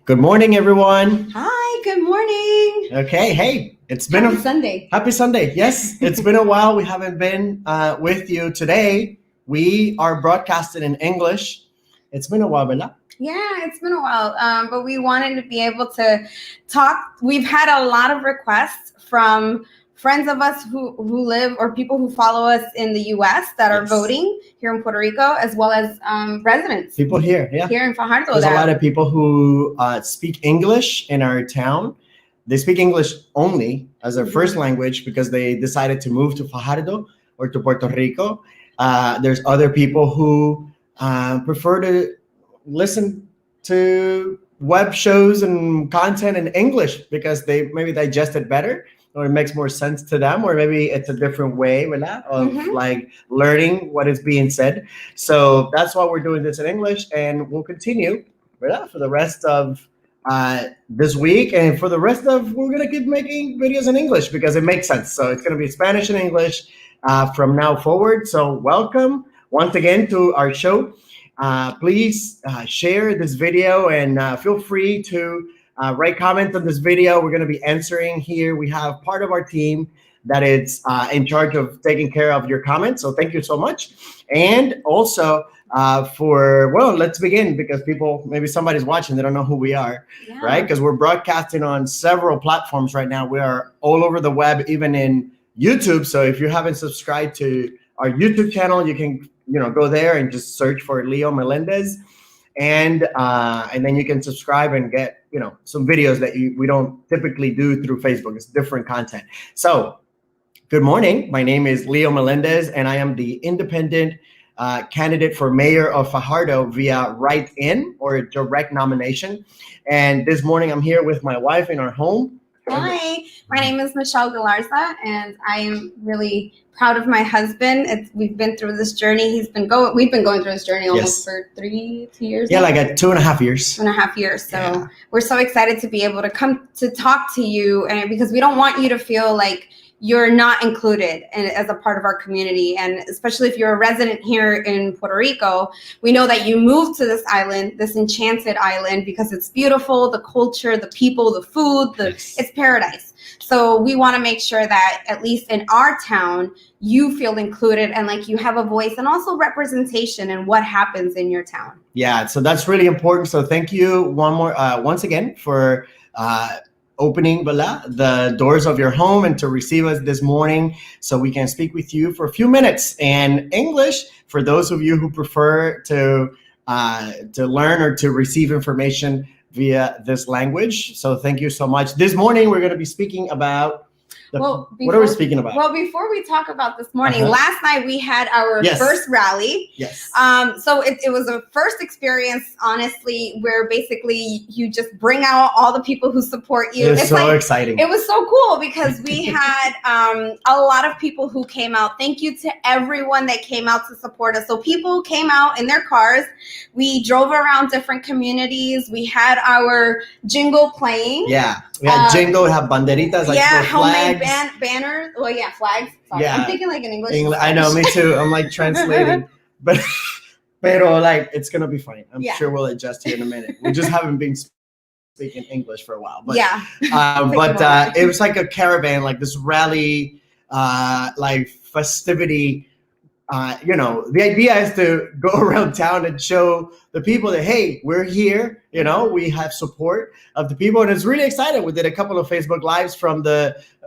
Good morning, everyone. Hi, good morning. Okay, hey, it's been Happy Sunday. Happy Sunday. Yes, it's been a while. We haven't been with you today. We are broadcasting in English. It's been a while, Bella. Yeah, it's been a while, but we wanted to be able to talk. We've had a lot of requests from friends of us who live or people who follow us in the U.S. that are voting here in Puerto Rico, as well as residents. People here, yeah. Here in Fajardo. There's a lot of people who speak English in our town. They speak English only as their first language because they decided to move to Fajardo or to Puerto Rico. There's other people who prefer to listen to web shows and content in English because they maybe digest it better, or it makes more sense to them, or maybe it's a different way of like learning what is being said. So that's why we're doing this in English, and we'll continue for the rest of this week, and for the rest of we're gonna keep making videos in English because it makes sense. So it's gonna be Spanish and English from now forward. So welcome once again to our show. Please share this video and feel free to write comments on this video. We're going to be answering here. We have part of our team that is in charge of taking care of your comments. So thank you so much. And also let's begin because maybe somebody's watching, they don't know who we are, right? Because we're broadcasting on several platforms right now. We are all over the web, even in YouTube. So if you haven't subscribed to our YouTube channel, you can go there and just search for Leo Meléndez, and then you can subscribe and get some videos that we don't typically do through Facebook. It's different content. So good morning. My name is Leo Meléndez, and I am the independent candidate for mayor of Fajardo via write-in or direct nomination. And this morning I'm here with my wife in our home. Hi, my name is Michelle Galarza, and I am really proud of my husband. We've been through this journey. We've been going through this journey almost for 2 years. Yeah, like 2.5 years. 2.5 years. So we're so excited to be able to come to talk to you, and because we don't want you to feel like you're not included as a part of our community. And especially if you're a resident here in Puerto Rico, we know that you moved to this island, this enchanted island, because it's beautiful, the culture, the people, the food, it's paradise. So we want to make sure that at least in our town, you feel included and like you have a voice and also representation in what happens in your town. Yeah, so that's really important. So thank you once again for opening the doors of your home and to receive us this morning so we can speak with you for a few minutes in English for those of you who prefer to learn or to receive information via this language. So thank you so much. This morning we're going to be speaking about what are we speaking about? Well, before we talk about this morning, last night we had our first rally. Yes. So it was a first experience, honestly, where basically you just bring out all the people who support you. It's so exciting. It was so cool because we had a lot of people who came out. Thank you to everyone that came out to support us. So people came out in their cars. We drove around different communities. We had our jingle playing. Yeah. We had jingle, we have banderitas, like homemade banners. Well, flags. Sorry. I'm thinking like in English. I know, me too. I'm like translating, but like it's gonna be fine. I'm sure we'll adjust here in a minute. We just haven't been speaking English for a while, but it was like a caravan, like this rally, like festivity. The idea is to go around town and show the people that, hey, we're here, we have support of the people, and it's really exciting. We did a couple of Facebook Lives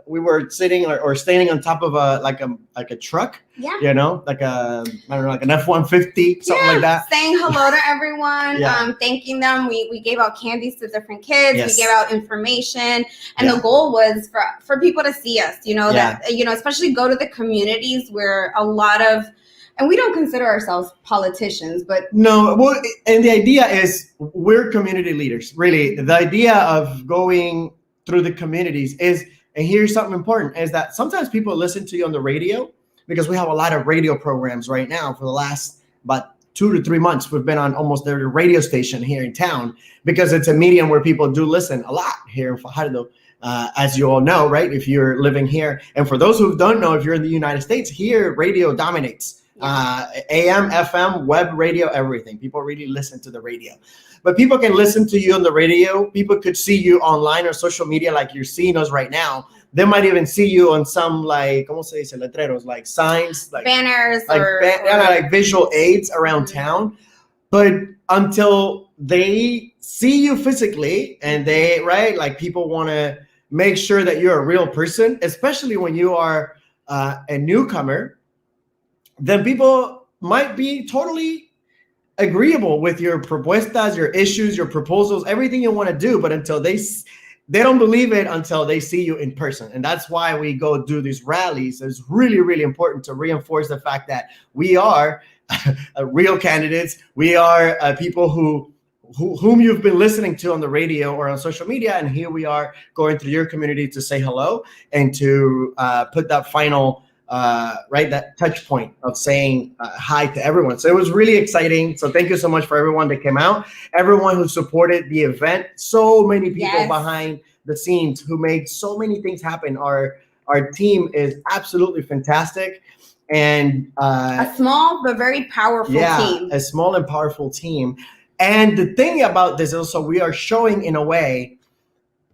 we were sitting or standing on top of a truck, like like an F-150, something like that. Saying hello to everyone, thanking them. We gave out candies to different kids. We gave out information, and the goal was for people to see us, that, especially go to the communities where a lot of, and we don't consider ourselves politicians, but no. Well, and the idea is we're community leaders. Really, the idea of going through the communities is, and here's something important, is that sometimes people listen to you on the radio because we have a lot of radio programs right now. For the last about 2 to 3 months, we've been on almost every radio station here in town because it's a medium where people do listen a lot here in Fajardo. As you all know, right? If you're living here, and for those who don't know, if you're in the United States, here radio dominates. AM, FM, web, radio, everything. People really listen to the radio. But people can listen to you on the radio. People could see you online or social media like you're seeing us right now. They might even see you on some, like, ¿cómo se dice? Letreros, like signs, like banners, like visual aids around town. But until they see you physically and they, right, like people want to make sure that you're a real person, especially when you are a newcomer, then people might be totally agreeable with your propuestas, your issues, your proposals, everything you want to do. But until they don't believe it until they see you in person. And that's why we go do these rallies. It's really, really important to reinforce the fact that we are real candidates. We are people whom you've been listening to on the radio or on social media. And here we are going through your community to say hello and to put that final, that touch point of saying hi to everyone. So it was really exciting. So thank you so much for everyone that came out, everyone who supported the event. So many people behind the scenes who made so many things happen. Our team is absolutely fantastic. And a small but very powerful team. A small and powerful team. And the thing about this also, we are showing in a way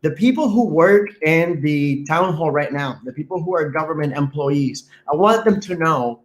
the people who work in the town hall right now, the people who are government employees, I want them to know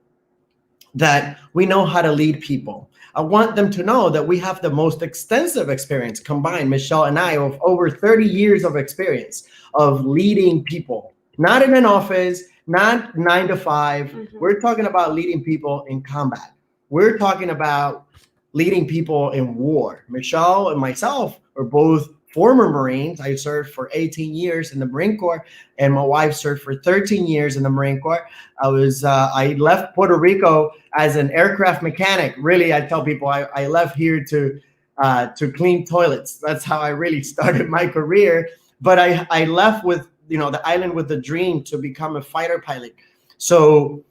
that we know how to lead people. I want them to know that we have the most extensive experience combined, Michelle and I, of over 30 years of experience of leading people, not in an office, not 9 to 5. Mm-hmm. We're talking about leading people in combat. We're talking about leading people in war. Michelle and myself are both former Marines. I served for 18 years in the Marine Corps, and my wife served for 13 years in the Marine Corps. I left Puerto Rico as an aircraft mechanic. Really, I tell people I left here to clean toilets. That's how I really started my career. But I left with, the island with the dream to become a fighter pilot. So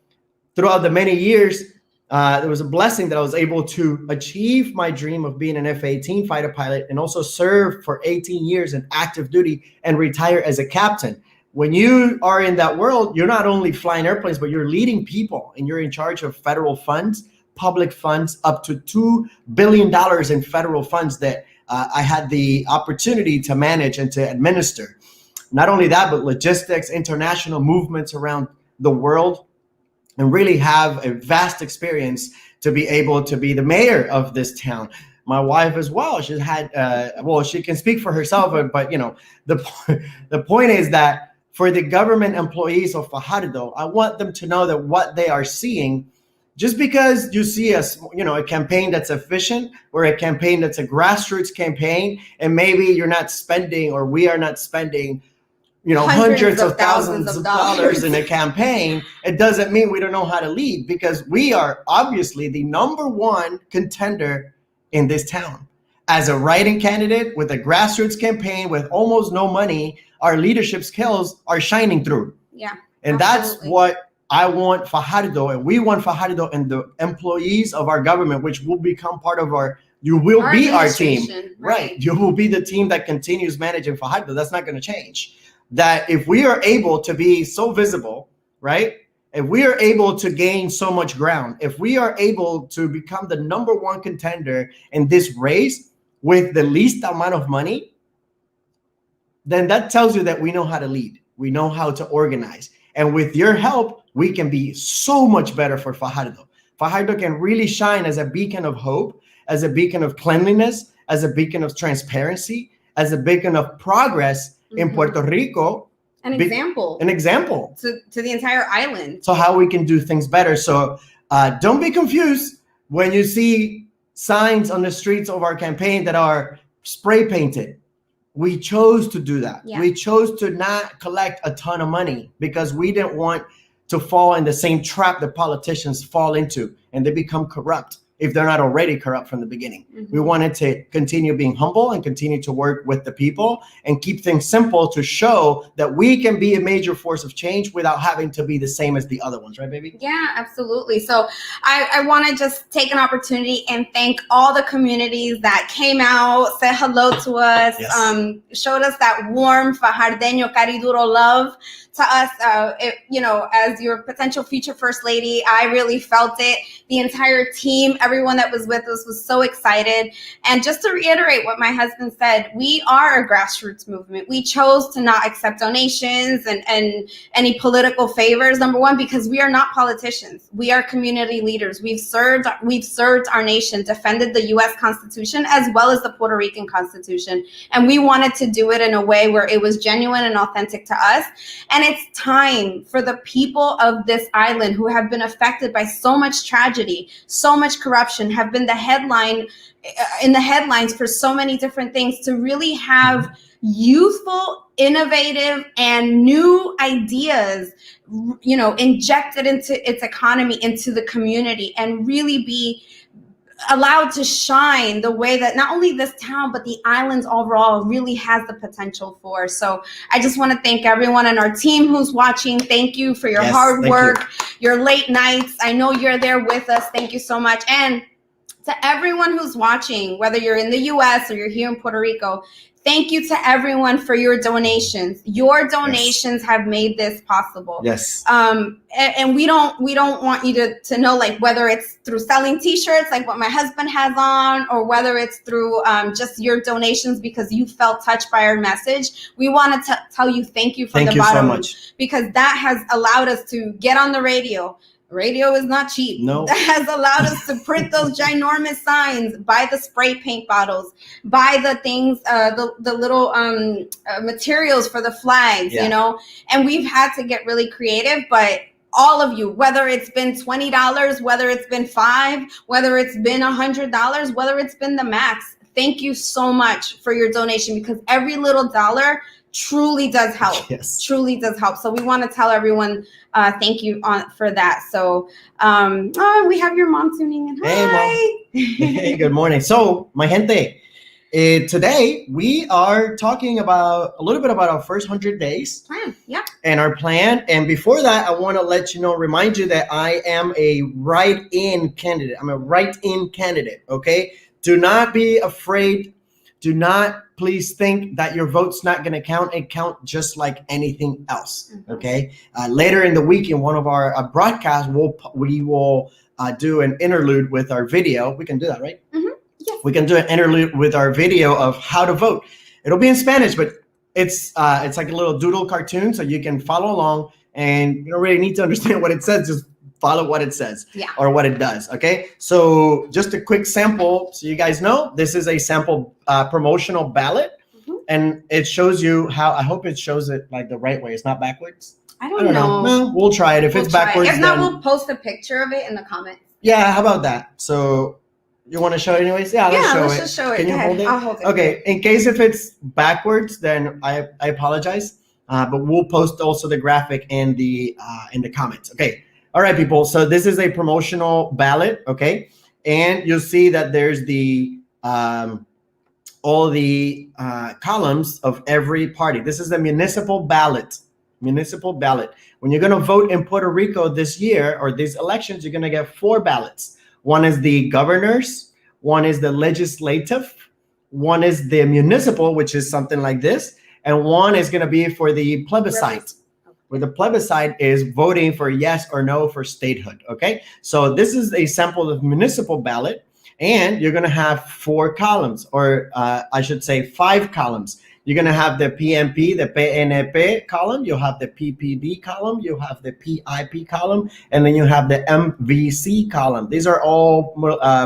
throughout the many years, there was a blessing that I was able to achieve my dream of being an F-18 fighter pilot and also serve for 18 years in active duty and retire as a captain. When you are in that world, you're not only flying airplanes, but you're leading people and you're in charge of federal funds, public funds, up to $2 billion in federal funds that I had the opportunity to manage and to administer. Not only that, but logistics, international movements around the world, and really have a vast experience to be able to be the mayor of this town. My wife as well, she's had, she can speak for herself, but the point is that for the government employees of Fajardo, I want them to know that what they are seeing, just because you see a campaign that's efficient or a campaign that's a grassroots campaign, and maybe you're not spending, or we are not spending, hundreds of thousands of dollars in a campaign, it doesn't mean we don't know how to lead, because we are obviously the number one contender in this town. As a write-in candidate with a grassroots campaign with almost no money, our leadership skills are shining through. Yeah. And absolutely. That's what I want Fajardo, and we want Fajardo and the employees of our government, which will become part of our be our team. Right. You will be the team that continues managing Fajardo. That's not going to change. That if we are able to be so visible, right? If we are able to gain so much ground, if we are able to become the number one contender in this race with the least amount of money, then that tells you that we know how to lead. We know how to organize. And with your help, we can be so much better for Fajardo. Fajardo can really shine as a beacon of hope, as a beacon of cleanliness, as a beacon of transparency, as a beacon of progress in Puerto Rico. An example to the entire island. So how we can do things better. So don't be confused when you see signs on the streets of our campaign that are spray painted. We chose to do that. Yeah. We chose to not collect a ton of money because we didn't want to fall in the same trap that politicians fall into, and they become corrupt. if they're not already corrupt from the beginning. Mhm. We wanted to continue being humble and continue to work with the people and keep things simple to show that we can be a major force of change without having to be the same as the other ones, right, baby? Yeah, absolutely. So I want to just take an opportunity and thank all the communities that came out, said hello to us, Yes. showed us that warm Fajardeño Cariduro love to us. As your potential future first lady, I really felt it. The entire team, everyone that was with us was so excited. And just to reiterate what my husband said, we are a grassroots movement. We chose to not accept donations and any political favors, number one, because we are not politicians. We are community leaders. We've served our nation, defended the U.S. Constitution as well as the Puerto Rican Constitution. And we wanted to do it in a way where it was genuine and authentic to us. And it's time for the people of this island who have been affected by so much tragedy, so much corruption, have been in the headlines for so many different things, to really have youthful, innovative, and new ideas, injected into its economy, into the community, and really be allowed to shine the way that not only this town, but the islands overall really has the potential for. So I just want to thank everyone on our team who's watching. Thank you for your hard work, your late nights. I know you're there with us. Thank you so much. And to everyone who's watching, whether you're in the US or you're here in Puerto Rico, thank you to everyone for your donations. Your donations have made this possible. Yes. And we don't want you to know, like, whether it's through selling T-shirts like what my husband has on, or whether it's through just your donations because you felt touched by our message. We want to tell you thank you from the bottom, so much, because that has allowed us to get on the radio. Radio is not cheap. No. That has allowed us to print those ginormous signs, buy the spray paint bottles, buy the things, the little materials for the flags, and we've had to get really creative. But all of you, whether it's been $20, whether it's been $5, whether it's been $100, whether it's been the max, thank you so much for your donation, because every little dollar truly does help. Yes. Truly does help. So we want to tell everyone thank you for that. So we have your mom tuning in. Hi. Hey, Mom. Hey, good morning. So, my gente, today we are talking about a little bit about our first 100 days plan. Yeah. And our plan. And before that, I want to remind you that I am a write-in candidate. I'm a write-in candidate. Okay. Do not be afraid. Do not please think that your vote's not going to count. It count just like anything else. Okay. Later in the week, in one of our broadcasts, we will do an interlude with our video. We can do that, right? Mm-hmm. Yes. We can do an interlude with our video of how to vote. It'll be in Spanish, but it's like a little doodle cartoon, so you can follow along, and you don't really need to understand what it says. Just follow what it says, or what it does. Okay. So just a quick sample, so you guys know, this is a sample promotional ballot, and it shows you how. I hope it shows it like the right way. It's not backwards. I don't know. Well, we'll try it. If it's backwards, if not, we'll post a picture of it in the comments. Yeah. How about that? So you want to show it anyways? Yeah. Let's just show it. Can you hold it? I'll hold it. Okay. In case if it's backwards, then I apologize. But we'll post also the graphic in the comments. Okay. All right, people. So this is a promotional ballot, okay? And you'll see that there's the all the columns of every party. This is the municipal ballot. Municipal ballot. When you're going to vote in Puerto Rico this year or these elections, you're going to get 4 ballots. One is the governor's, one is the legislative, one is the municipal, which is something like this, and one is going to be for the plebiscite. Where the plebiscite is voting for yes or no for statehood, okay? So this is a sample of municipal ballot, and you're gonna have 4 columns, or I should say 5 columns. You're gonna have the PNP, the PNP column, you'll have the PPD column, you'll have the PIP column, and then you have the MVC column. These are all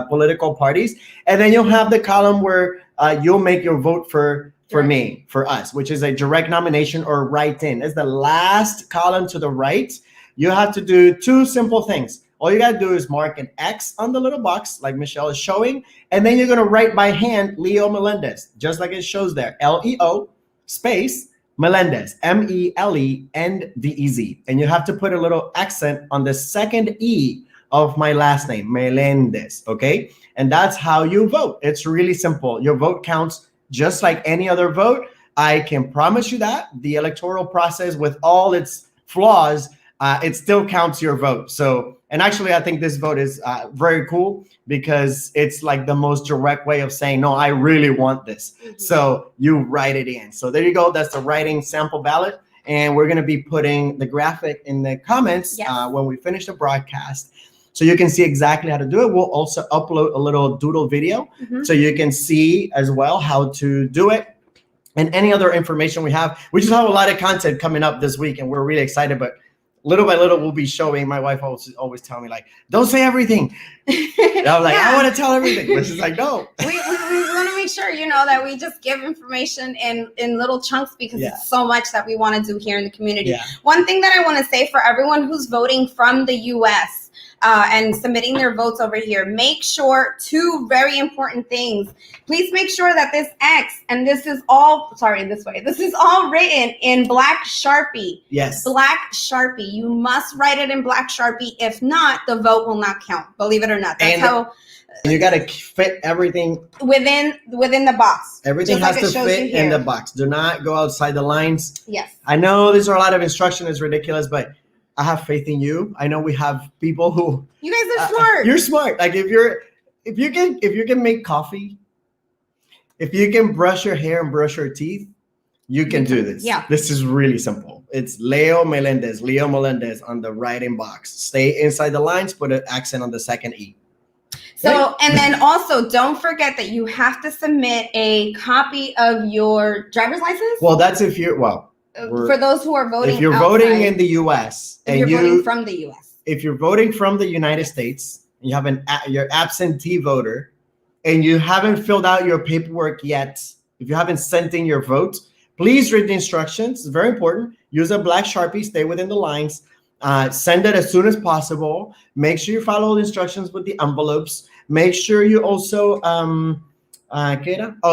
political parties. And then you'll have the column where you'll make your vote for me, for us, which is a direct nomination or write-in. It's the last column to the right. You have to do 2 simple things. All you got to do is mark an X on the little box, like Michelle is showing, and then you're going to write by hand Leo Meléndez, just like it shows there. Leo space Meléndez, Meléndez. And you have to put a little accent on the second E of my last name, Meléndez, okay? And that's how you vote. It's really simple. Your vote counts just like any other vote. I can promise you that the electoral process, with all its flaws, it still counts your vote. So, and actually, I think this vote is very cool because it's like the most direct way of saying, no, I really want this. Mm-hmm. So you write it in. So there you go. That's the writing sample ballot. And we're going to be putting the graphic in the comments when we finish the broadcast. So you can see exactly how to do it. We'll also upload a little doodle video so you can see as well how to do it. And any other information we have. We just have a lot of content coming up this week, and we're really excited. But little by little, we'll be showing. My wife always tell me, like, don't say everything. And I'm like, I want to tell everything. But she's like, no. We want to make sure, that we just give information in little chunks because it's so much that we want to do here in the community. Yeah. One thing that I want to say for everyone who's voting from the U.S., and submitting their votes over here, make sure 2 very important things. Please make sure that this X, and this is all written in black Sharpie. Yes. Black Sharpie. You must write it in black Sharpie. If not, the vote will not count. Believe it or not. That's how. You got to fit everything within the box. Everything has to fit in the box. Do not go outside the lines. Yes. I know these are a lot of instruction. It's ridiculous, but I have faith in you. I know we have people who. You guys are smart. You're smart. Like if you can make coffee, if you can brush your hair and brush your teeth, you can do this. Yeah. This is really simple. It's Leo Meléndez on the writing box. Stay inside the lines. Put an accent on the second E. So, and then also don't forget that you have to submit a copy of your driver's license. Well, that's if you're for those who are voting. If you're voting in the U.S. If you're voting from the U.S. If you're voting from the United States, you have your absentee voter, and you haven't filled out your paperwork yet, if you haven't sent in your vote, please read the instructions. It's very important. Use a black Sharpie. Stay within the lines. Send it as soon as possible. Make sure you follow the instructions with the envelopes. Make sure you also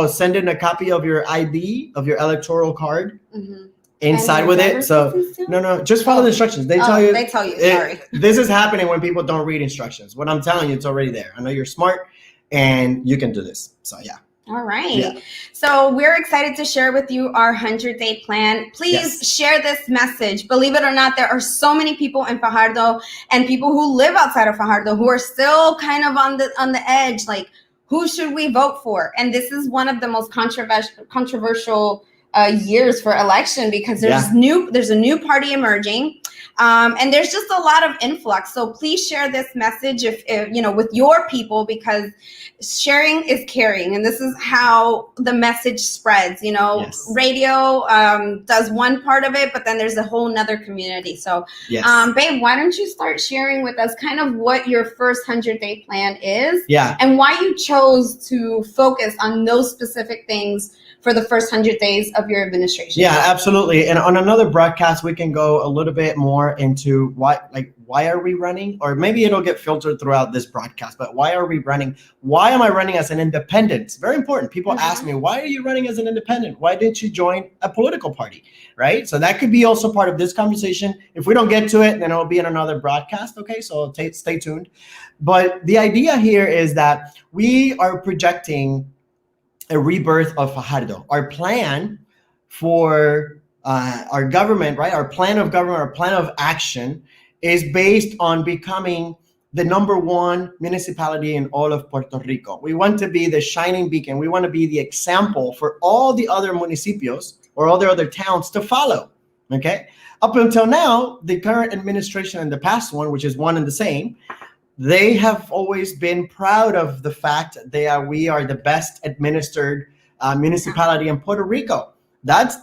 send in a copy of your ID, of your electoral card. Mm-hmm. Inside with it. So no, just follow the instructions. They tell you. Sorry. This is happening when people don't read instructions. What I'm telling you, it's already there. I know you're smart and you can do this. So yeah. All right. Yeah. So we're excited to share with you our 100-day plan. Please share this message. Believe it or not, there are so many people in Fajardo and people who live outside of Fajardo who are still kind of on the edge. Like, who should we vote for? And this is one of the most controversial years for election because there's a new party emerging, and there's just a lot of influx. So please share this message if with your people, because sharing is caring, and this is how the message spreads. Radio does one part of it, but then there's a whole nother community. So babe, why don't you start sharing with us kind of what your first 100-day plan is, and why you chose to focus on those specific things for the first 100 days of your administration. Yeah, absolutely. And on another broadcast, we can go a little bit more into why are we running? Or maybe it'll get filtered throughout this broadcast, but why are we running? Why am I running as an independent? It's very important. People ask me, why are you running as an independent? Why didn't you join a political party? Right? So that could be also part of this conversation. If we don't get to it, then it'll be in another broadcast. Okay, so stay tuned. But the idea here is that we are projecting a rebirth of Fajardo. Our plan for our government, right? Our plan of government, our plan of action is based on becoming the #1 municipality in all of Puerto Rico. We want to be the shining beacon. We want to be the example for all the other municipios or all the other towns to follow, okay? Up until now, the current administration and the past one, which is one and the same, they have always been proud of the fact that we are the best administered municipality in Puerto Rico. That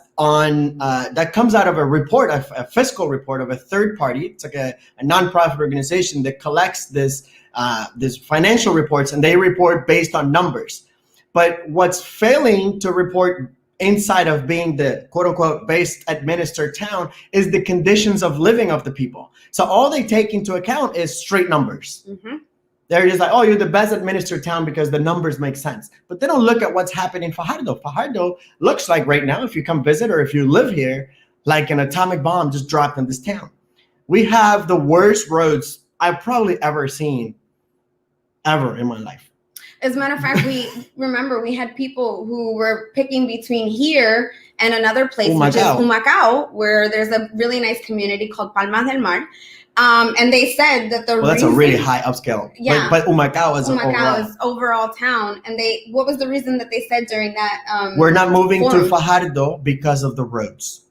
comes out of a report, a fiscal report of a third party. It's like a nonprofit organization that collects this financial reports, and they report based on numbers. But what's failing to report inside of being the quote unquote best administered town is the conditions of living of the people. So all they take into account is straight numbers. Mm-hmm. They're just like, oh, you're the best administered town because the numbers make sense. But they don't look at what's happening in Fajardo. Fajardo looks like right now, if you come visit or if you live here, like an atomic bomb just dropped in this town. We have the worst roads I've probably ever seen ever in my life. As a matter of fact, we remember we had people who were picking between here and another place, which is Humacao, where there's a really nice community called Palmas del Mar. And they said that that's a really high upscale. Yeah, but Humacao is overall town. And what was the reason that they said during that? We're not moving to Fajardo because of the roads,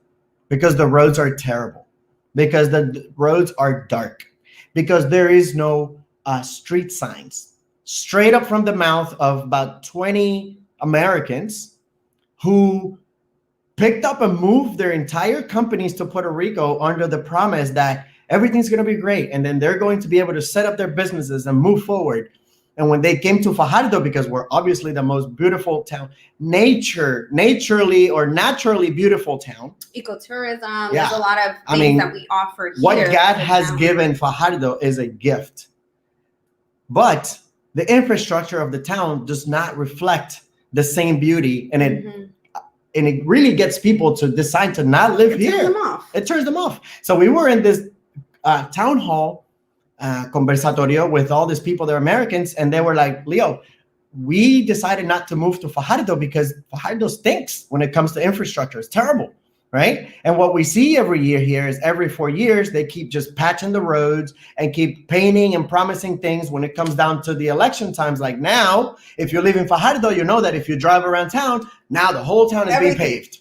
because the roads are terrible, because the roads are dark, because there is no street signs. Straight up from the mouth of about 20 Americans who picked up and moved their entire companies to Puerto Rico under the promise that everything's going to be great. And then they're going to be able to set up their businesses and move forward. And when they came to Fajardo, because we're obviously the most beautiful town, naturally beautiful town. Ecotourism, there's a lot of things that we offer here. What God has given Fajardo is a gift. But the infrastructure of the town does not reflect the same beauty, and it really gets people to decide to not live here. It turns them off. So we were in this town hall conversatorio with all these people, they're Americans, and they were like, Leo, we decided not to move to Fajardo because Fajardo stinks when it comes to infrastructure. It's terrible. Right. And what we see every year here is every 4 years, they keep just patching the roads and keep painting and promising things when it comes down to the election times. Like now, if you live in Fajardo, you know that if you drive around town, now the whole town is being paved.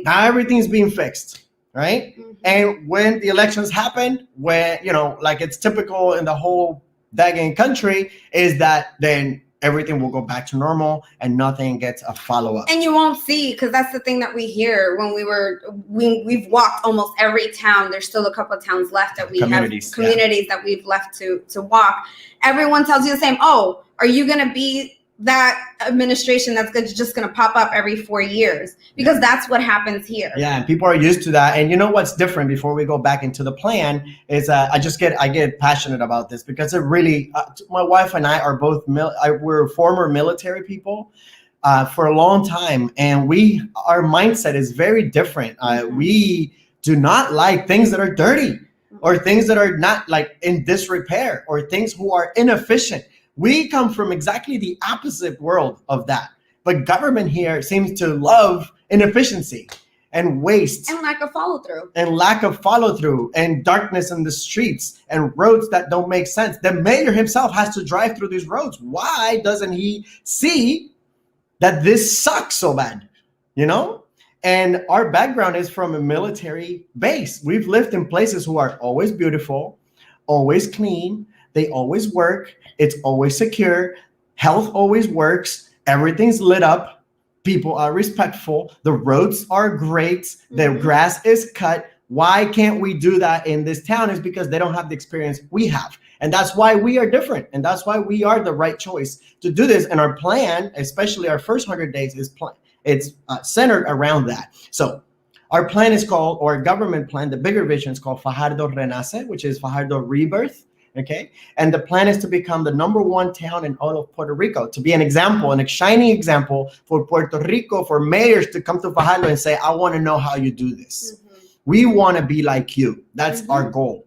Now everything's being fixed. Right. And when the elections happen, when, like it's typical in the whole dagging country, is that then everything will go back to normal and nothing gets a follow-up. And you won't see, because that's the thing that we hear when we've walked almost every town. There's still a couple of towns left that we have communities that we've left to walk. Everyone tells you the same. Oh, are you going to be that administration that's just going to pop up every 4 years? Because that's what happens here. Yeah, and people are used to that. And you know what's different before we go back into the plan is I get passionate about this because it really, my wife and I are both, we're former military people for a long time. And our mindset is very different. We do not like things that are dirty or things that are not like in disrepair or things who are inefficient. We come from exactly the opposite world of that. But government here seems to love inefficiency and waste. And lack of follow-through. And darkness in the streets and roads that don't make sense. The mayor himself has to drive through these roads. Why doesn't he see that this sucks so bad? And our background is from a military base. We've lived in places who are always beautiful, always clean. They always work. It's always secure. Health always works. Everything's lit up. People are respectful. The roads are great. The grass is cut. Why can't we do that in this town? Is because they don't have the experience we have. And that's why we are different. And that's why we are the right choice to do this. And our plan, especially our first 100 days, it's centered around that. So our plan is called, or government plan, the bigger vision is called Fajardo Renace, which is Fajardo Rebirth. Okay. And the plan is to become the #1 town in all of Puerto Rico, to be an example, a shining example for Puerto Rico, for mayors to come to Fajardo and say, I want to know how you do this. We want to be like you. That's our goal.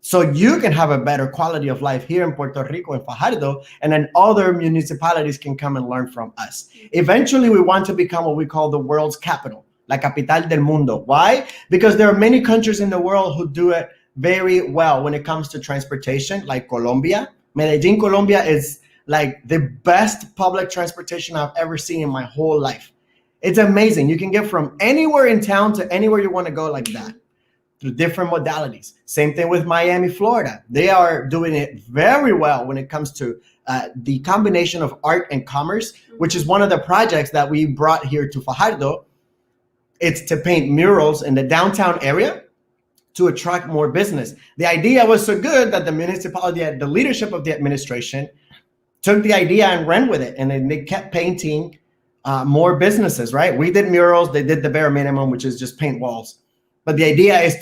So you can have a better quality of life here in Puerto Rico and Fajardo, and then other municipalities can come and learn from us. Eventually, we want to become what we call the world's capital, la capital del mundo. Why? Because there are many countries in the world who do it very well when it comes to transportation, like Colombia. Medellin, Colombia is like the best public transportation I've ever seen in my whole life. It's amazing. You can get from anywhere in town to anywhere you want to go like that through different modalities. Same thing with Miami, Florida. They are doing it very well when it comes to the combination of art and commerce, which is one of the projects that we brought here to Fajardo. It's to paint murals in the downtown area to attract more business. The idea was so good that the municipality, the leadership of the administration, took the idea and ran with it. And then they kept painting more businesses, right? We did murals. They did the bare minimum, which is just paint walls. But the idea is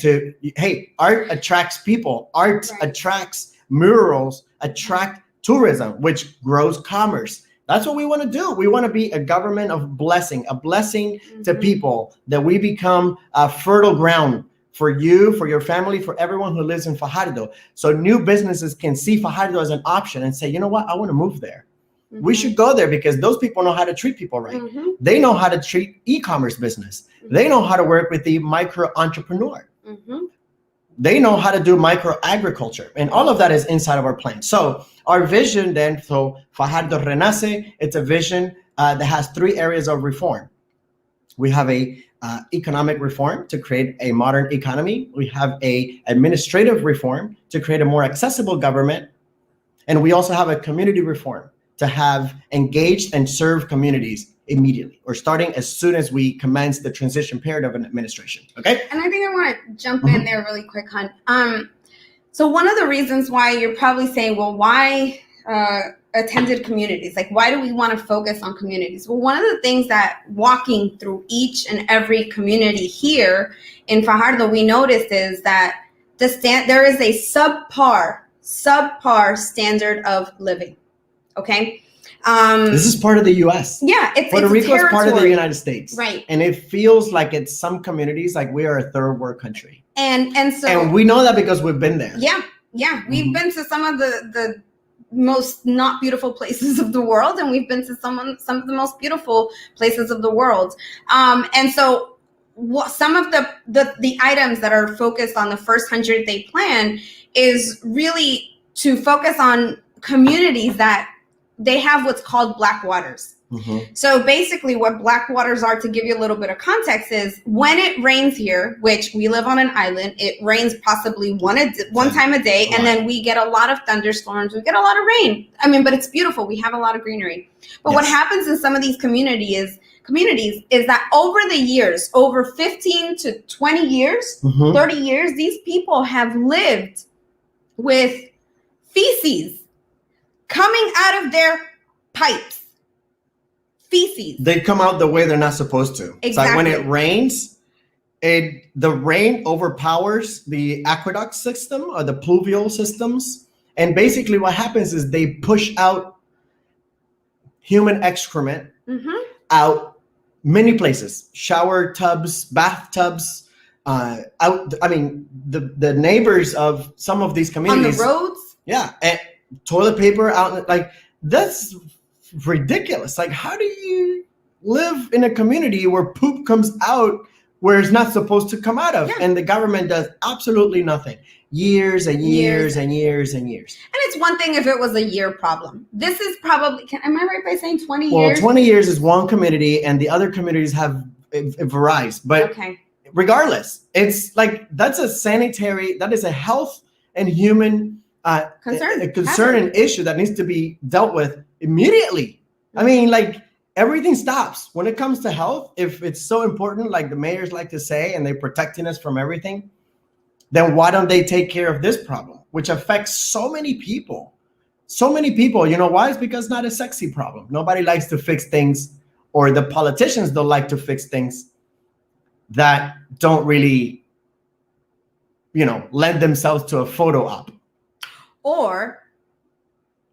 art attracts people. Art attracts murals, attract tourism, which grows commerce. That's what we want to do. We want to be a government of blessing, a blessing to people, that we become a fertile ground for you, for your family, for everyone who lives in Fajardo. So new businesses can see Fajardo as an option and say, you know what, I want to move there. We should go there because those people know how to treat people right. They know how to treat e-commerce business. They know how to work with the micro entrepreneur. They know how to do micro agriculture, and all of that is inside of our plan. So our vision then, so Fajardo Renace, it's a vision that has 3 areas of reform. We have a economic reform to create a modern economy. We have a administrative reform to create a more accessible government. And we also have a community reform to have engaged and serve communities immediately, or starting as soon as we commence the transition period of an administration. Okay. And I think I want to jump in there really quick, hon. So one of the reasons why you're probably saying, well, why attended communities? Like, why do we want to focus on communities? Well, one of the things that walking through each and every community here in Fajardo, we noticed is that there is a subpar standard of living. Okay. This is part of the U.S. Yeah, Puerto Rico is part of the United States, right? And it feels like it's some communities like we are a third world country, and we know that because we've been there. Yeah, we've been to some of the most not beautiful places of the world, and we've been to some of the most beautiful places of the world. And so some of the items that are focused on the first 100-day plan is really to focus on communities that they have what's called black waters. So basically what black waters are, to give you a little bit of context, is when it rains here, which we live on an island, it rains possibly one time a day, and then we get a lot of thunderstorms, we get a lot of rain. I mean, but it's beautiful. We have a lot of greenery. But what happens in some of these communities is that over the years, over 15 to 20 years, 30 years, these people have lived with feces coming out of their pipes. Feces. They come out the way they're not supposed to. Exactly. It's like when it rains, the rain overpowers the aqueduct system or the pluvial systems. And basically what happens is they push out human excrement out many places. Shower tubs, bathtubs, out. I mean, the neighbors of some of these communities. On the roads? Yeah. And toilet paper out, like, that's ridiculous. Like, how do you live in a community where poop comes out where it's not supposed to come out of? And the government does absolutely nothing. Years and years and years and years. And it's one thing if it was a year problem. This is probably, am I right by saying 20 years? Well, 20 years is one community, and the other communities have it varies. But regardless, it's like that is a health and human concern and issue that needs to be dealt with immediately. I mean, like, everything stops when it comes to health. If it's so important, like the mayors like to say, and they're protecting us from everything, then why don't they take care of this problem, which affects so many people? So many people, you know why? It's because it's not a sexy problem. Nobody likes to fix things, or the politicians don't like to fix things that don't really, lend themselves to a photo op.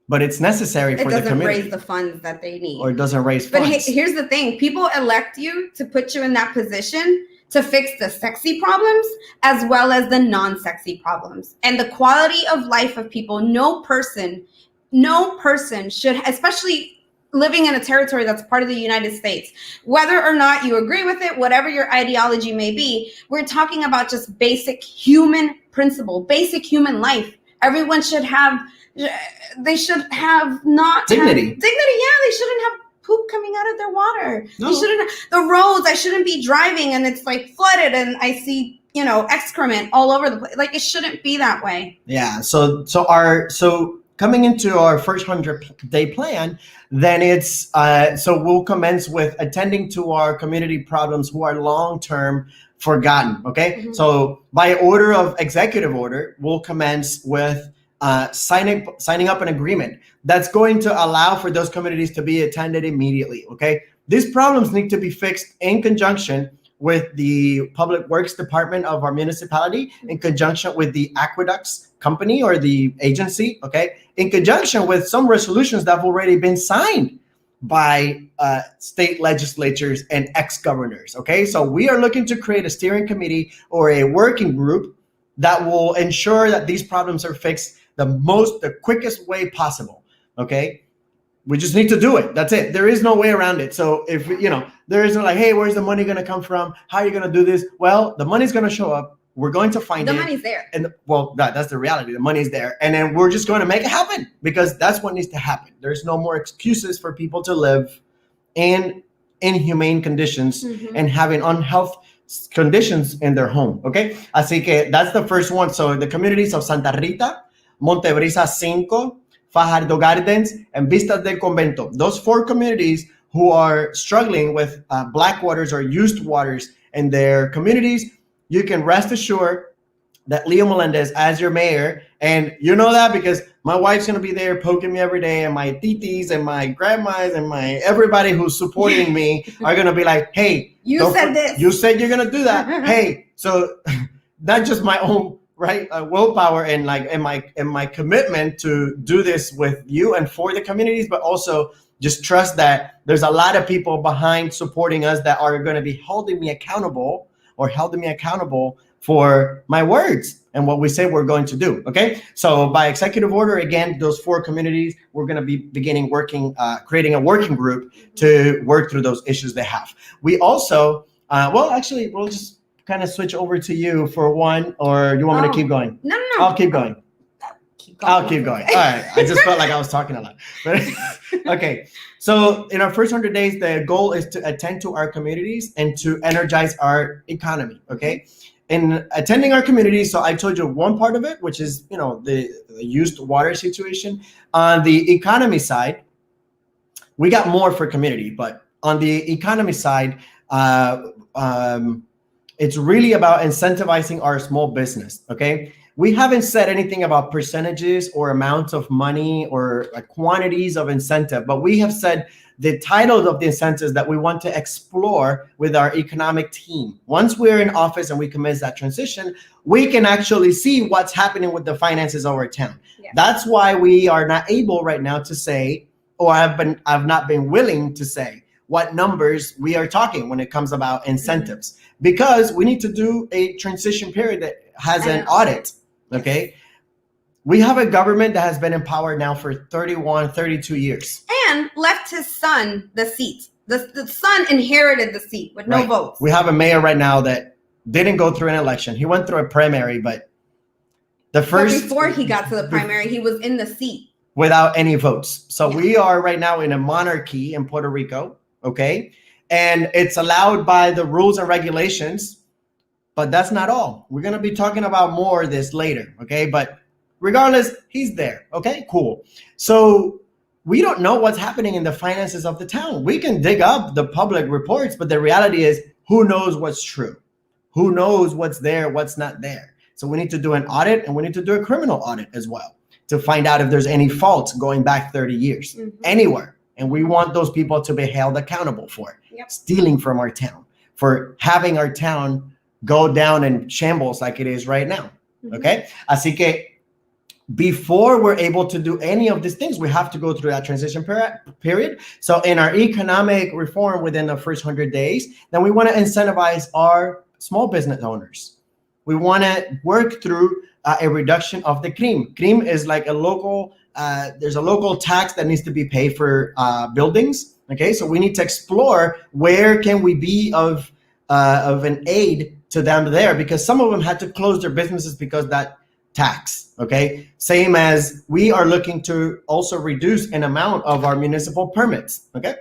But it's necessary for the community. It doesn't raise the funds that they need. Or it doesn't raise funds. But here's the thing. People elect you to put you in that position to fix the sexy problems as well as the non-sexy problems. And the quality of life of people, no person should, especially living in a territory that's part of the United States, whether or not you agree with it, whatever your ideology may be, we're talking about just basic human principle, basic human life. Everyone should have, they should have not dignity. Dignity, yeah. They shouldn't have poop coming out of their water. No. They shouldn't. The roads. I shouldn't be driving and it's like flooded and I see excrement all over the place. Like, it shouldn't be that way. Yeah. So coming into our first 100-day plan, then it's so we'll commence with attending to our community problems who are long-term forgotten. Okay. So by order of executive order, we'll commence with signing up an agreement that's going to allow for those communities to be attended immediately. Okay. These problems need to be fixed in conjunction with the Public Works Department of our municipality, in conjunction with the aqueducts company or the agency. Okay. In conjunction with some resolutions that have already been signed by state legislatures and ex-governors. Okay, so we are looking to create a steering committee or a working group that will ensure that these problems are fixed the quickest way possible. Okay, we just need to do it. That's it. There is no way around it. So if there isn't like, hey, where's the money going to come from? How are you going to do this? Well, the money's going to show up. We're going to find The it. money's there. And that's the reality. The money's there. And then we're just going to make it happen, because that's what needs to happen. There's no more excuses for people to live in inhumane conditions and having unhealthy conditions in their home. Okay. Así que that's the first one. So the communities of Santa Rita, Montebrisa 5, Fajardo Gardens, and Vistas del Convento. Those 4 communities who are struggling with black waters or used waters in their communities, you can rest assured that Leo Meléndez, as your mayor, and you know that because my wife's going to be there poking me every day, and my titis and my grandmas and my everybody who's supporting me are going to be like, hey, You said you're going to do that. Hey, so not just my own willpower and my commitment to do this with you and for the communities, but also just trust that there's a lot of people behind supporting us that are going to be holding me accountable for my words and what we say we're going to do. Okay, so by executive order, again, those 4 communities, we're going to be beginning creating a working group to work through those issues they have. We also we'll just kind of switch over to you for one, or you want me to keep going? No. I'll keep going. I'll keep going. All right. I just felt like I was talking a lot. But okay. So in our first 100 days, the goal is to attend to our communities and to energize our economy. Okay. In attending our communities, so I told you one part of it, which is, the used water situation. On the economy side, we got more for community, but on the economy side, it's really about incentivizing our small business. Okay. We haven't said anything about percentages or amounts of money or quantities of incentive, but we have said the titles of the incentives that we want to explore with our economic team. Once we're in office and we commence that transition, we can actually see what's happening with the finances of our town. Yeah. That's why we are not able right now to say, or I've not been willing to say what numbers we are talking when it comes about incentives, because we need to do a transition period that has an audit. Okay. We have a government that has been in power now for 31, 32 years. And left his son the seat. The son inherited the seat with no votes. We have a mayor right now that didn't go through an election. He went through a primary, but before he got to the primary, he was in the seat. Without any votes. So we are right now in a monarchy in Puerto Rico. Okay. And it's allowed by the rules and regulations. But that's not all. We're going to be talking about more of this later, okay? But regardless, he's there, okay? Cool. So we don't know what's happening in the finances of the town. We can dig up the public reports, but the reality is, who knows what's true? Who knows what's there, what's not there? So we need to do an audit, and we need to do a criminal audit as well to find out if there's any faults going back 30 years anywhere. And we want those people to be held accountable for stealing from our town, for having our town go down in shambles like it is right now. Okay. Así que before we're able to do any of these things, we have to go through that transition period. So in our economic reform within the first 100 days, then we want to incentivize our small business owners. We want to work through a reduction of the CRIM. CRIM is like a local, there's a local tax that needs to be paid for buildings. Okay. So we need to explore where can we be of an aid to them there, because some of them had to close their businesses because that tax. Okay. Same as we are looking to also reduce an amount of our municipal permits. Okay.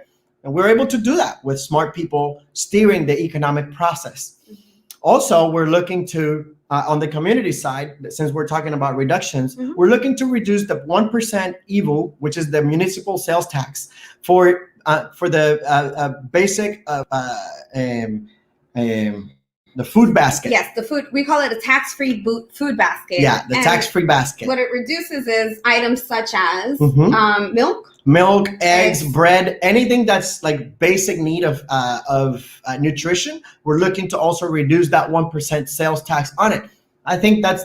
And we're able to do that with smart people steering the economic process. Also, we're looking to, on the community side, since we're talking about reductions, we're looking to reduce the 1% EVU, which is the municipal sales tax for the basic the food basket. Yes, the food. We call it a tax-free food basket. Yeah, the tax-free basket. What it reduces is items such as milk, eggs, bread, anything that's like basic need of nutrition. We're looking to also reduce that 1% sales tax on it. I think that's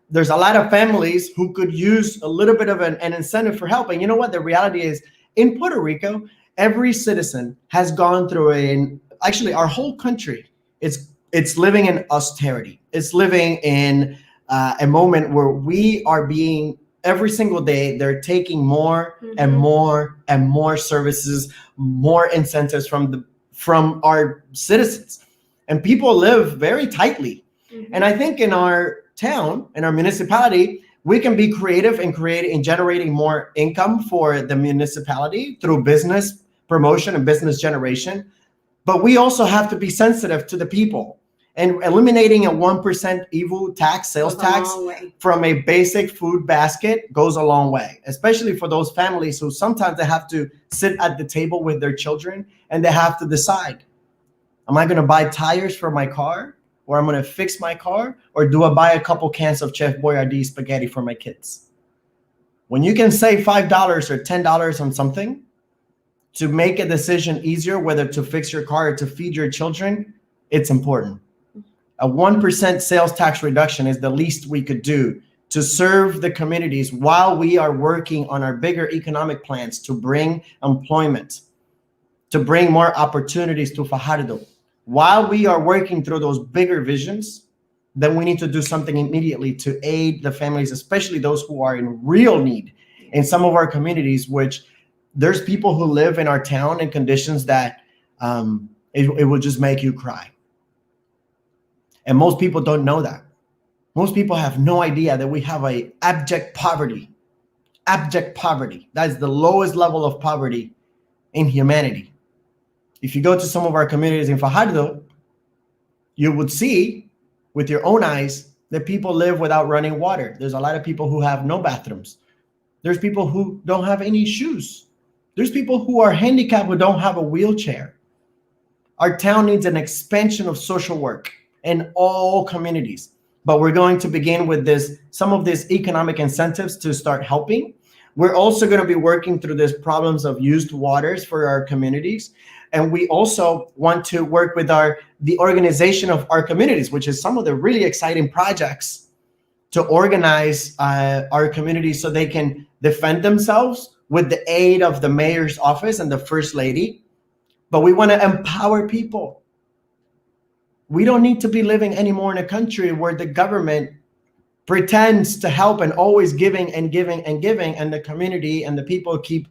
there's a lot of families who could use a little bit of an incentive for help. And you know what? The reality is, in Puerto Rico, every citizen has gone through actually our whole country. It's living in austerity. It's living in a moment where we are being every single day. They're taking more and more and more services, more incentives from our citizens, and people live very tightly. And I think in our town, in our municipality, we can be creative in generating more income for the municipality through business promotion and business generation. But we also have to be sensitive to the people, and eliminating a 1% evil tax, sales tax from a basic food basket goes a long way, especially for those families who sometimes they have to sit at the table with their children and they have to decide, am I going to buy tires for my car, or I'm going to fix my car, or do I buy a couple cans of Chef Boyardee spaghetti for my kids? When you can save $5 or $10 on something to make a decision easier, whether to fix your car or to feed your children, it's important. A 1% sales tax reduction is the least we could do to serve the communities while we are working on our bigger economic plans to bring employment, to bring more opportunities to Fajardo. While we are working through those bigger visions, then we need to do something immediately to aid the families, especially those who are in real need in some of our communities, which there's people who live in our town in conditions that it will just make you cry. And most people don't know that. Most people have no idea that we have a abject poverty. Abject poverty. That is the lowest level of poverty in humanity. If you go to some of our communities in Fajardo, you would see with your own eyes that people live without running water. There's a lot of people who have no bathrooms. There's people who don't have any shoes. There's people who are handicapped who don't have a wheelchair. Our town needs an expansion of social work in all communities. But we're going to begin with some of these economic incentives to start helping. We're also going to be working through these problems of used waters for our communities. And we also want to work with the organization of our communities, which is some of the really exciting projects to organize our communities so they can defend themselves with the aid of the mayor's office and the first lady. But we want to empower people. We don't need to be living anymore in a country where the government pretends to help and always giving and giving and giving, and the community and the people keep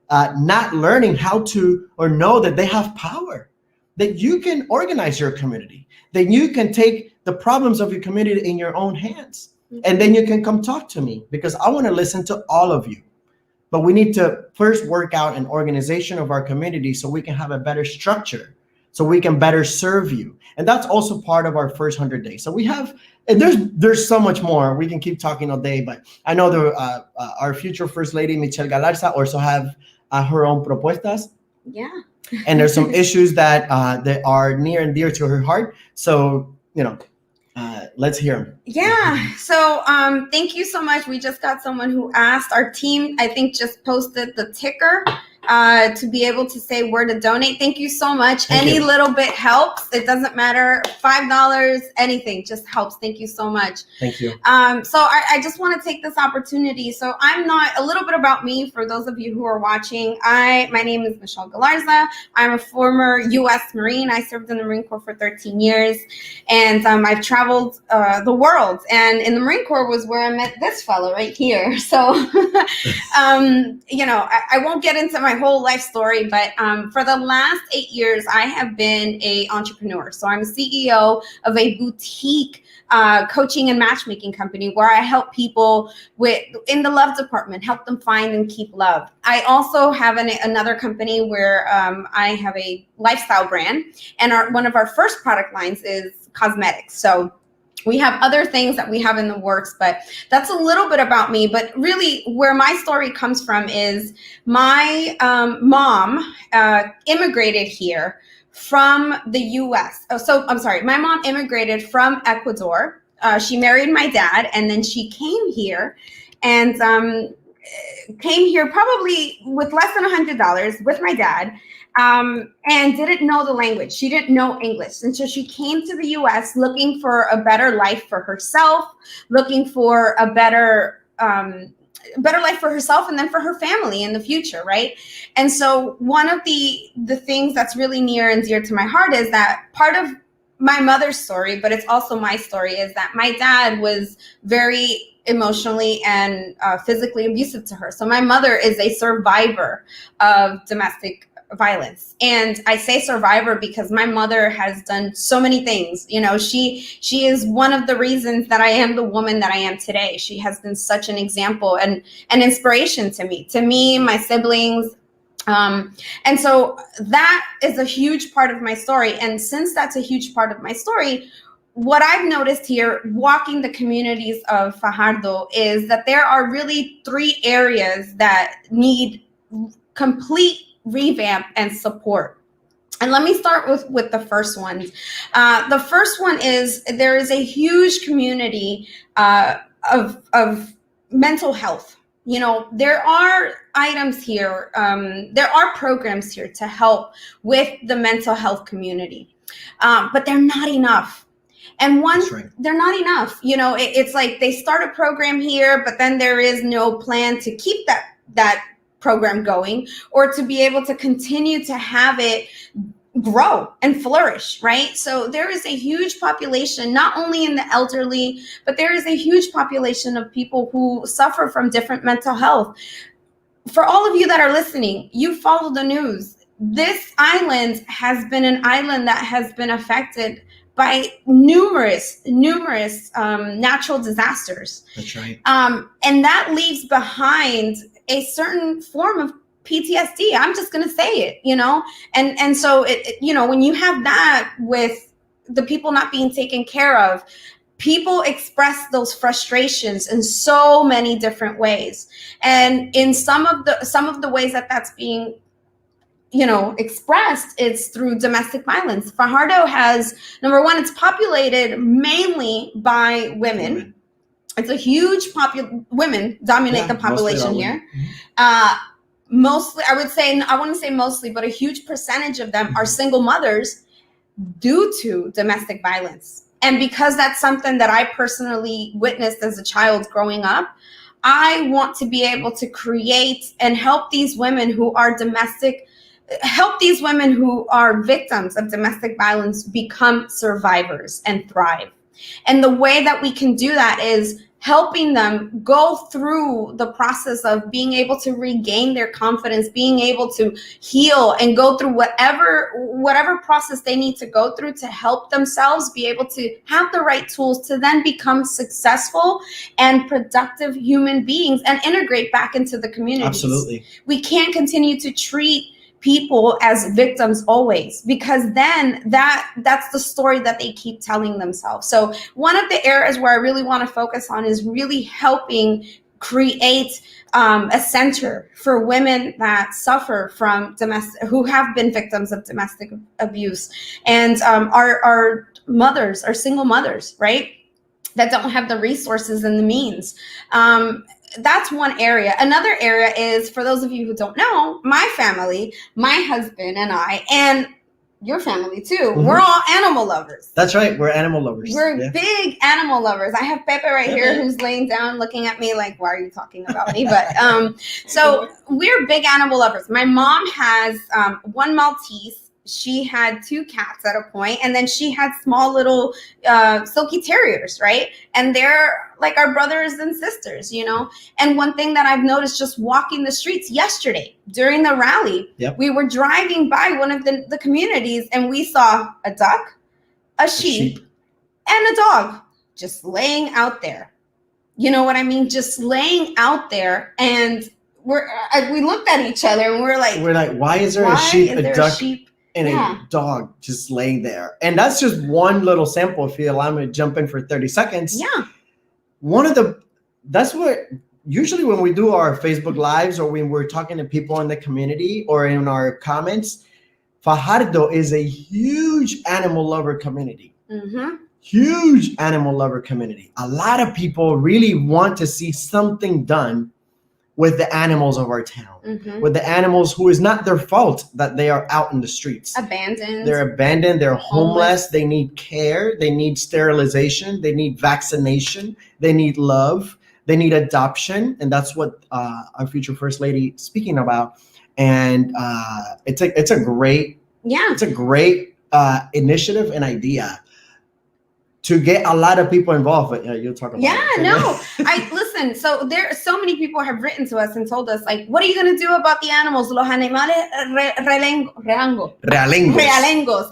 not learning how to or know that they have power, that you can organize your community, that you can take the problems of your community in your own hands. And then you can come talk to me because I want to listen to all of you. But we need to first work out an organization of our community so we can have a better structure, so we can better serve you. And that's also part of our first 100 days. So we have, and there's so much more. We can keep talking all day, but I know our future First Lady, Michelle Galarza, also have her own propuestas. Yeah. And there's some issues that are near and dear to her heart. So, let's hear them. Yeah. So thank you so much. We just got someone who asked. Our team, I think, just posted the ticker to be able to say where to donate. Thank you so much. Any little bit helps. It doesn't matter. $5, anything just helps. Thank you so much. Thank you. So I just want to take this opportunity. So a little bit about me for those of you who are watching. My name is Michelle Galarza. I'm a former U.S. Marine. I served in the Marine Corps for 13 years, and I've traveled the world. And in the Marine Corps was where I met this fellow right here. So, I won't get into my whole life story, but for the last 8 years, I have been an entrepreneur. So I'm a CEO of a boutique coaching and matchmaking company where I help people in the love department, help them find and keep love. I also have another company where I have a lifestyle brand, and one of our first product lines is cosmetics. So we have other things that we have in the works, but that's a little bit about me. But really where my story comes from is my mom immigrated here from the U.S. My mom immigrated from Ecuador. She married my dad, and then she came here and came here probably with less than $100 with my dad. And didn't know the language. She didn't know English. And so she came to the U.S. looking for a better life for herself, looking for a better better life for herself and then for her family in the future, right? And so one of the things that's really near and dear to my heart is that part of my mother's story, but it's also my story, is that my dad was very emotionally and physically abusive to her. So my mother is a survivor of domestic violence. And I say survivor because my mother has done so many things. You know, she is one of the reasons that I am the woman that I am today. She has been such an example and an inspiration to me, my siblings. And so that is a huge part of my story. And since that's a huge part of my story, what I've noticed here walking the communities of Fajardo is that there are really 3 areas that need complete revamp and support. And let me start with the first one. The first one is there is a huge community of mental health. You know, there are items here, there are programs here to help with the mental health community, but they're not enough. And they're not enough. You know, it's like they start a program here, but then there is no plan to keep that program going or to be able to continue to have it grow and flourish, right? So there is a huge population, not only in the elderly, but there is a huge population of people who suffer from different mental health. For all of you that are listening, you follow the news. This island has been an island that has been affected by numerous natural disasters. That's right. And that leaves behind a certain form of PTSD. I'm just going to say it, you know? And so, you know, when you have that with the people not being taken care of, people express those frustrations in so many different ways. And in some of the ways that that's being, you know, expressed, it's through domestic violence. Fajardo has, number one, it's populated mainly by women. It's a huge women dominate the population here. Mostly, I wouldn't say mostly, but a huge percentage of them are single mothers due to domestic violence. And because that's something that I personally witnessed as a child growing up, I want to be able to create and help these women who are victims of domestic violence become survivors and thrive. And the way that we can do that is helping them go through the process of being able to regain their confidence, being able to heal and go through whatever process they need to go through to help themselves be able to have the right tools to then become successful and productive human beings and integrate back into the community. Absolutely. We can't continue to treat people as victims always, because then that's the story that they keep telling themselves. So one of the areas where I really want to focus on is really helping create a center for women that suffer from who have been victims of domestic abuse, and our mothers, our single mothers, right, that don't have the resources and the means. That's one area. Another area is, for those of you who don't know, my family, my husband and I, and your family too, we're all animal lovers. That's right. We're animal lovers. We're big animal lovers. I have Pepe right here who's laying down looking at me like, why are you talking about me? But so we're big animal lovers. My mom has one Maltese. She had 2 cats at a point, and then she had small little silky terriers, right? And they're like our brothers and sisters, you know? And one thing that I've noticed just walking the streets yesterday during the rally, we were driving by one of the communities and we saw a duck, a sheep, and a dog just laying out there. You know what I mean? Just laying out there. And we looked at each other and we're like, why is there a sheep, a duck, and a dog just laying there? And that's just one little sample. If you allow me to jump in for 30 seconds. Yeah. That's what usually when we do our Facebook lives or when we're talking to people in the community or in our comments, Fajardo is a huge animal lover community. Huge animal lover community. A lot of people really want to see something done with the animals of our town, with the animals who is not their fault that they are out in the streets. Abandoned. They're abandoned. They're homeless. They need care. They need sterilization. They need vaccination. They need love. They need adoption, and that's what our future First Lady is speaking about. And it's a great initiative and idea to get a lot of people involved. But you'll talk about it. No, I listen. So so many people have written to us and told us, like, what are you going to do about the animals? Los animales realengos.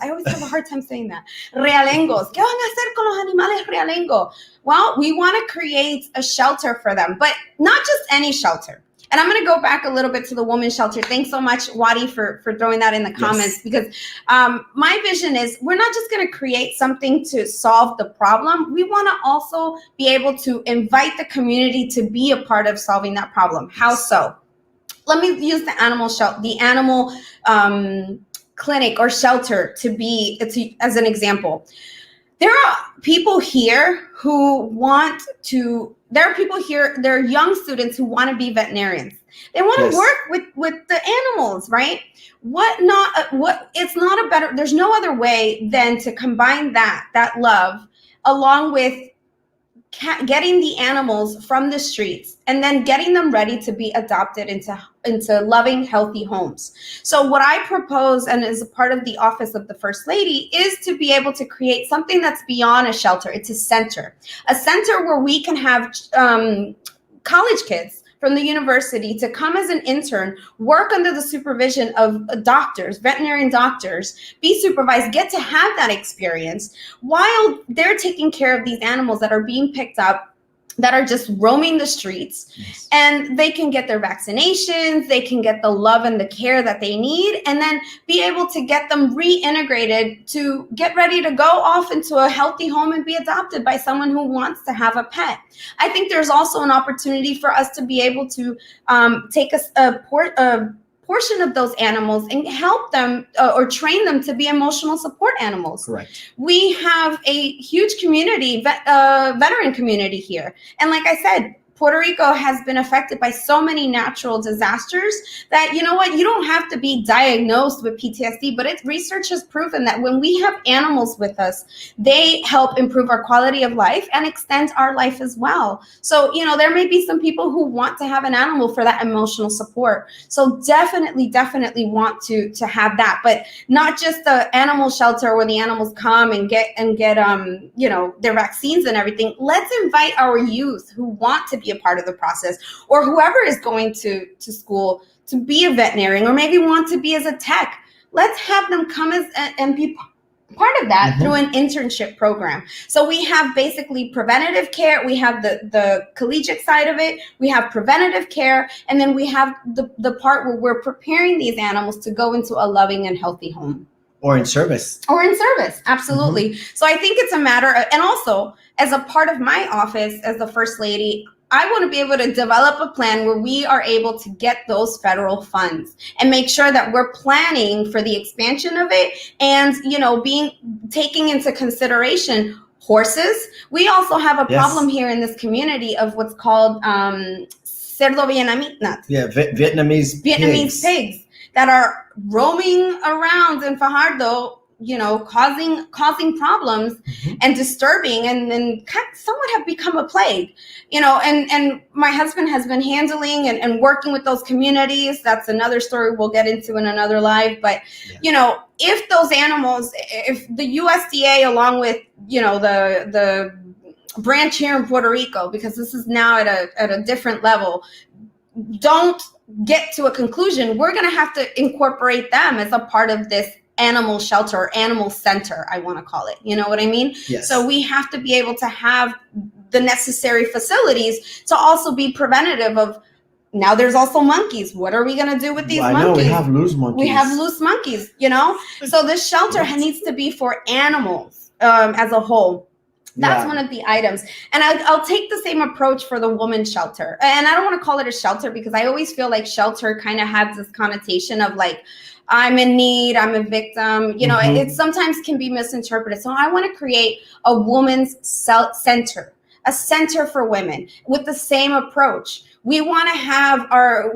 I always have a hard time saying that. Realengos. ¿Qué van a hacer con los animales realengos? Well, we want to create a shelter for them, but not just any shelter. And I'm going to go back a little bit to the women's shelter. Thanks so much, Wadi, for throwing that in the comments, because my vision is we're not just going to create something to solve the problem. We want to also be able to invite the community to be a part of solving that problem. How so? Let me use the animal clinic or shelter as an example. There are people here they're young students who want to be veterinarians. They want to work with the animals, right? There's no other way than to combine that love along with getting the animals from the streets and then getting them ready to be adopted into loving, healthy homes. So what I propose, and is a part of the Office of the First Lady, is to be able to create something that's beyond a shelter. It's a center where we can have college kids from the university to come as an intern, work under the supervision of doctors, veterinarian doctors, be supervised, get to have that experience while they're taking care of these animals that are being picked up, that are just roaming the streets. Yes. And they can get their vaccinations, they can get the love and the care that they need, and then be able to get them reintegrated to get ready to go off into a healthy home and be adopted by someone who wants to have a pet. I think there's also an opportunity for us to be able to take a portion of those animals and help them or train them to be emotional support animals. Correct. We have a huge community, veteran community here. And like I said, Puerto Rico has been affected by so many natural disasters that, you know what, you don't have to be diagnosed with PTSD, but research has proven that when we have animals with us, they help improve our quality of life and extend our life as well. So, there may be some people who want to have an animal for that emotional support. So definitely want to have that, but not just the animal shelter where the animals come and get their vaccines and everything. Let's invite our youth who want to be a part of the process, or whoever is going to school to be a veterinarian, or maybe want to be as a tech. Let's have them come and be part of that through an internship program. So we have basically preventative care. We have the collegiate side of it. We have preventative care. And then we have the part where we're preparing these animals to go into a loving and healthy home. Or in service. Absolutely. Mm-hmm. So I think it's a matter of, and also as a part of my office as the First Lady, I want to be able to develop a plan where we are able to get those federal funds and make sure that we're planning for the expansion of it and, taking into consideration horses. We also have a problem here in this community of what's called cerdo vietnamita. Yeah, Vietnamese pigs that are roaming around in Fajardo, causing problems and disturbing, and then somewhat have become a plague, and my husband has been handling and working with those communities. That's another story we'll get into in another live. But, if those animals, if the USDA, along with, the branch here in Puerto Rico, because this is now at a different level, don't get to a conclusion, we're going to have to incorporate them as a part of this animal shelter or animal center, I want to call it. You know what I mean? Yes. So we have to be able to have the necessary facilities to also be preventative of, now there's also monkeys. What are we going to do with these monkeys? Know, we have loose monkeys. So this shelter needs to be for animals as a whole. That's one of the items. And I'll take the same approach for the woman's shelter. And I don't want to call it a shelter because I always feel like shelter kind of has this connotation of like, I'm in need, I'm a victim. It sometimes can be misinterpreted. So I want to create a woman's center, a center for women with the same approach. We want to have our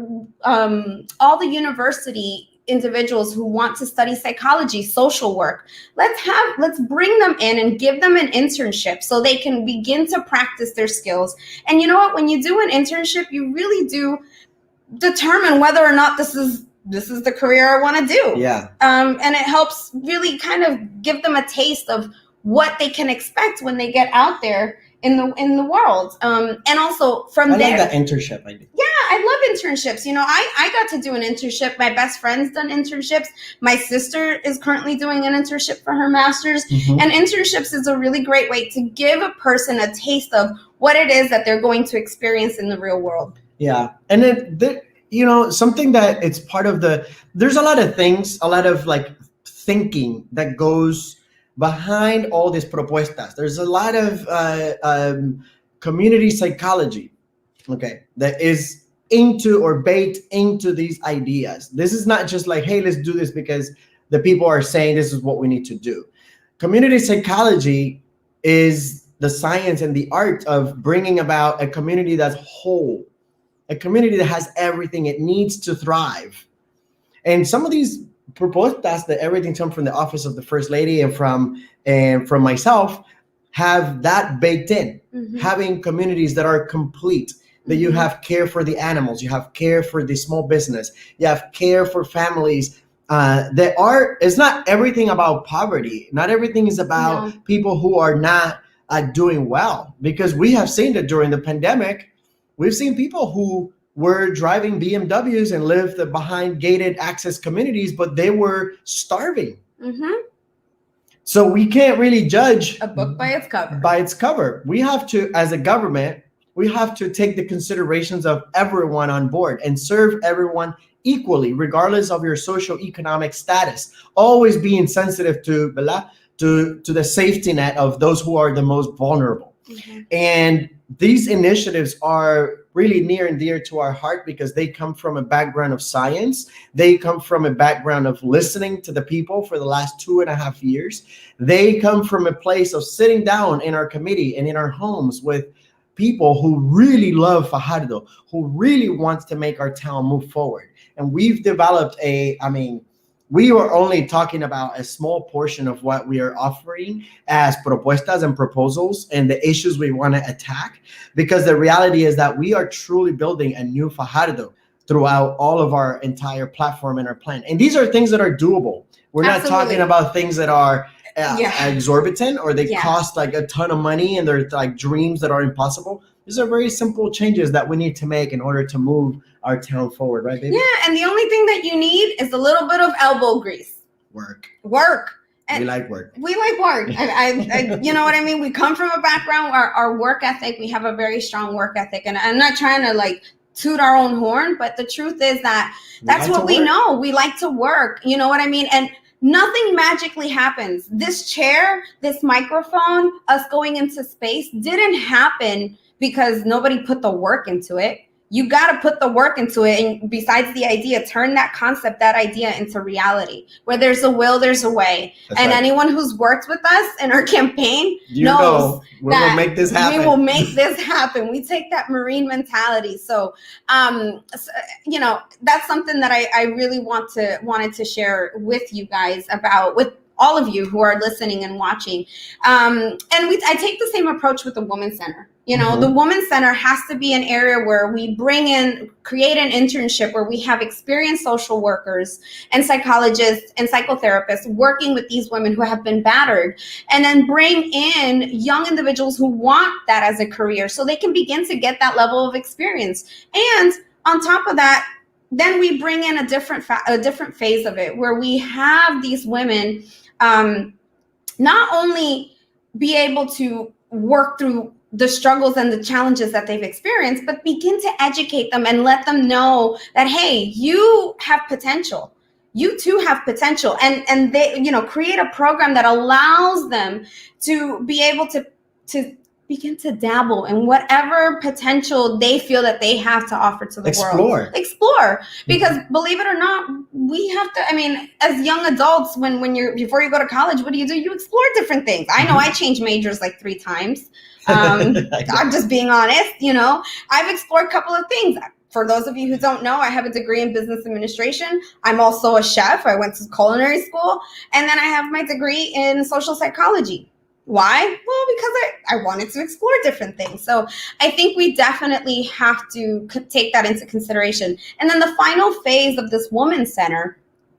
all the university individuals who want to study psychology, social work. Let's bring them in and give them an internship so they can begin to practice their skills. And you know what? When you do an internship, you really do determine whether or not this is the career I want to do. Yeah. And it helps really kind of give them a taste of what they can expect when they get out there in the world. And also from I there. like that internship idea. Yeah, I love internships. You know, I got to do an internship. My best friend's done internships. My sister is currently doing an internship for her master's. Mhm. And internships is a really great way to give a person a taste of what it is that they're going to experience in the real world. Yeah. And then, something that it's part of there's a lot of things, a lot of like thinking that goes behind all these propuestas. There's a lot of community psychology, okay, that is into or baked into these ideas. This is not just like, hey, let's do this because the people are saying this is what we need to do. Community psychology is the science and the art of bringing about a community that's whole, a community that has everything it needs to thrive. And some of these propuestas that everything comes from the office of the First Lady and from myself have that baked in, having communities that are complete, that you have care for the animals, you have care for the small business, you have care for families. It's not everything about poverty. Not everything is about people who are not doing well, because we have seen that during the pandemic. We've seen people who were driving BMWs and lived behind gated access communities, but they were starving. So we can't really judge a book by its cover. By its cover. We have to, as a government, we have to take the considerations of everyone on board and serve everyone equally, regardless of your socioeconomic status. Always being sensitive to the safety net of those who are the most vulnerable. And these initiatives are really near and dear to our heart because they come from a background of science. They come from a background of listening to the people for the last 2.5 years. They come from a place of sitting down in our committee and in our homes with people who really love Fajardo, who really wants to make our town move forward. And we've developed we are only talking about a small portion of what we are offering as propuestas and proposals and the issues we want to attack, because the reality is that we are truly building a new Fajardo throughout all of our entire platform and our plan. And these are things that are doable. We're not talking about things that are exorbitant or they cost like a ton of money and they're like dreams that are impossible. These are very simple changes that we need to make in order to move our town forward, right, baby? Yeah, and the only thing that you need is a little bit of elbow grease. Work. And we like work. We like work. I you know what I mean? We come from a background, our work ethic, we have a very strong work ethic. And I'm not trying to like toot our own horn, but the truth is that that's what we know. We like to work. You know what I mean? And nothing magically happens. This chair, this microphone, us going into space didn't happen because nobody put the work into it. You got to put the work into it. And besides the idea, turn that concept, that idea into reality. Where there's a will, there's a way. That's and right. Anyone who's worked with us in our campaign knows we will make this happen. We will make this happen. We take that Marine mentality. So, that's something that I really wanted to share with you guys about, with all of you who are listening and watching. I take the same approach with the Women's Center. The Women's Center has to be an area where we create an internship where we have experienced social workers and psychologists and psychotherapists working with these women who have been battered, and then bring in young individuals who want that as a career so they can begin to get that level of experience. And on top of that, then we bring in a different phase of it where we have these women not only be able to work through the struggles and the challenges that they've experienced, but begin to educate them and let them know that, hey, you have potential. You too have potential. And they, create a program that allows them to be able to begin to dabble in whatever potential they feel that they have to offer to the world. Explore. Because believe it or not, we have to, as young adults, before you go to college, what do? You explore different things. I know I changed majors like 3 times. I'm just being honest, I've explored a couple of things. for those of you who don't know, I have a degree in business administration. I'm also a chef. I went to culinary school. And then I have my degree in social psychology. Why? Well, because I wanted to explore different things. So I think we definitely have to take that into consideration. And then the final phase of this Women's Center,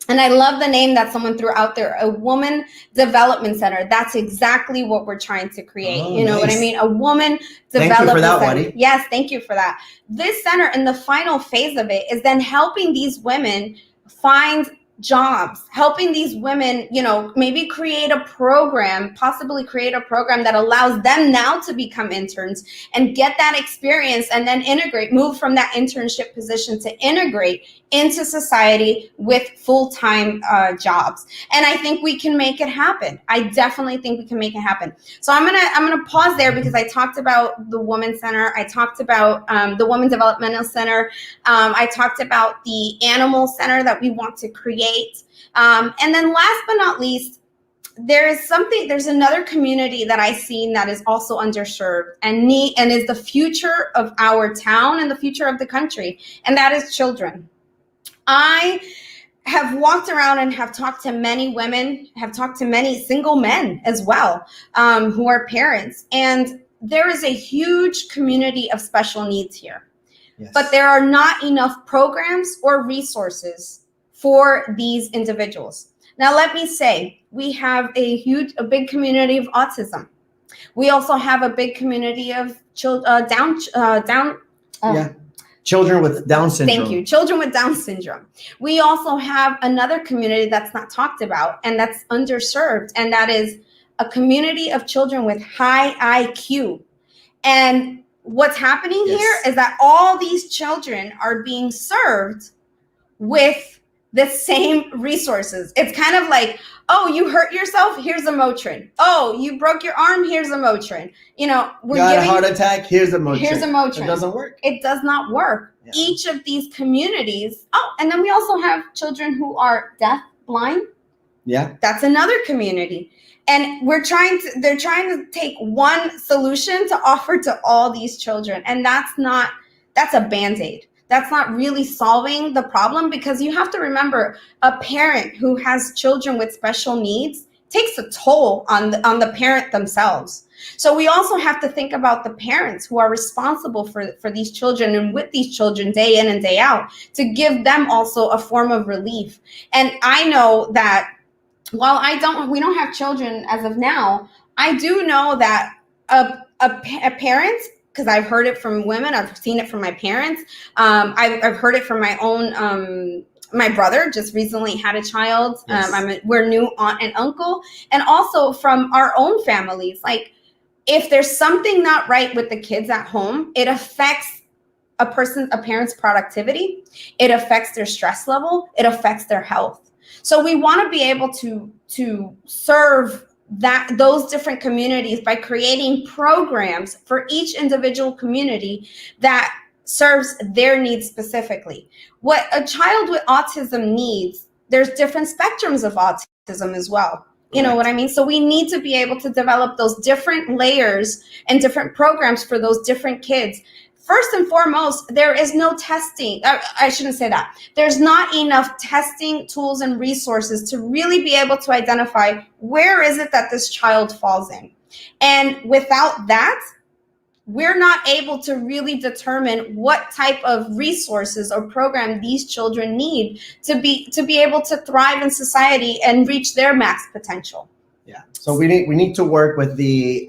and I love the name that someone threw out there, a Woman Development Center. That's exactly what we're trying to create. Oh, you know nice. what I mean? A Woman Thank Development you for that, Center. Wadi. Yes, thank you for that. This center, in the final phase of it, is then helping these women find jobs, helping these women, you know, maybe create a program, possibly create a program that allows them now to become interns and get that experience and then integrate, move from that internship position to integrate into society with full-time jobs. And I think we can make it happen. I definitely think we can make it happen. So I'm gonna pause there because I talked about the Women's Center. I talked about the Women Developmental Center. I talked about the Animal Center that we want to create. And then last but not least, there's another community that I've seen that is also underserved and is the future of our town and the future of the country, and that is children. I have walked around and have talked to many women, have talked to many single men as well, who are parents. And there is a huge community of special needs here. Yes. But there are not enough programs or resources for these individuals. Now, let me say, we have a big community of autism. We also have a big community of Children with Down syndrome. Thank you. Children with Down syndrome. We also have another community that's not talked about and that's underserved, and that is a community of children with high IQ. And what's happening here is that all these children are being served with the same resources. It's kind of like, oh, you hurt yourself, here's a Motrin. Oh, you broke your arm, here's a Motrin. You know, we're got a heart attack, here's a Motrin. Here's a Motrin. It doesn't work. It does not work. Yeah. Each of these communities. Oh, and then we also have children who are deaf, blind. Yeah. That's another community. And they're trying to take one solution to offer to all these children. And that's a Band-Aid. That's not really solving the problem, because you have to remember, a parent who has children with special needs takes a toll on the parent themselves. So we also have to think about the parents who are responsible for these children and with these children day in and day out, to give them also a form of relief. And I know that while we don't have children as of now, I do know that a parent, because I've heard it from women, I've seen it from my parents, I've heard it from my own, my brother just recently had a child. Yes. We're new aunt and uncle, and also from our own families. Like, if there's something not right with the kids at home, it affects a parent's productivity, it affects their stress level, it affects their health. So we want to be able to serve those different communities by creating programs for each individual community that serves their needs specifically. What a child with autism needs, there's different spectrums of autism as well. You know what I mean? So we need to be able to develop those different layers and different programs for those different kids. First and foremost, there is no testing. I shouldn't say that. There's not enough testing tools and resources to really be able to identify where is it that this child falls in. And without that, we're not able to really determine what type of resources or program these children need to be able to thrive in society and reach their max potential. Yeah. So we need to work with the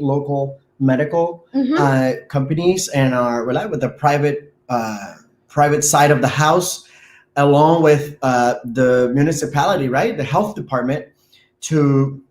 local medical companies and with the private side of the house, along with the municipality, right, the health department, to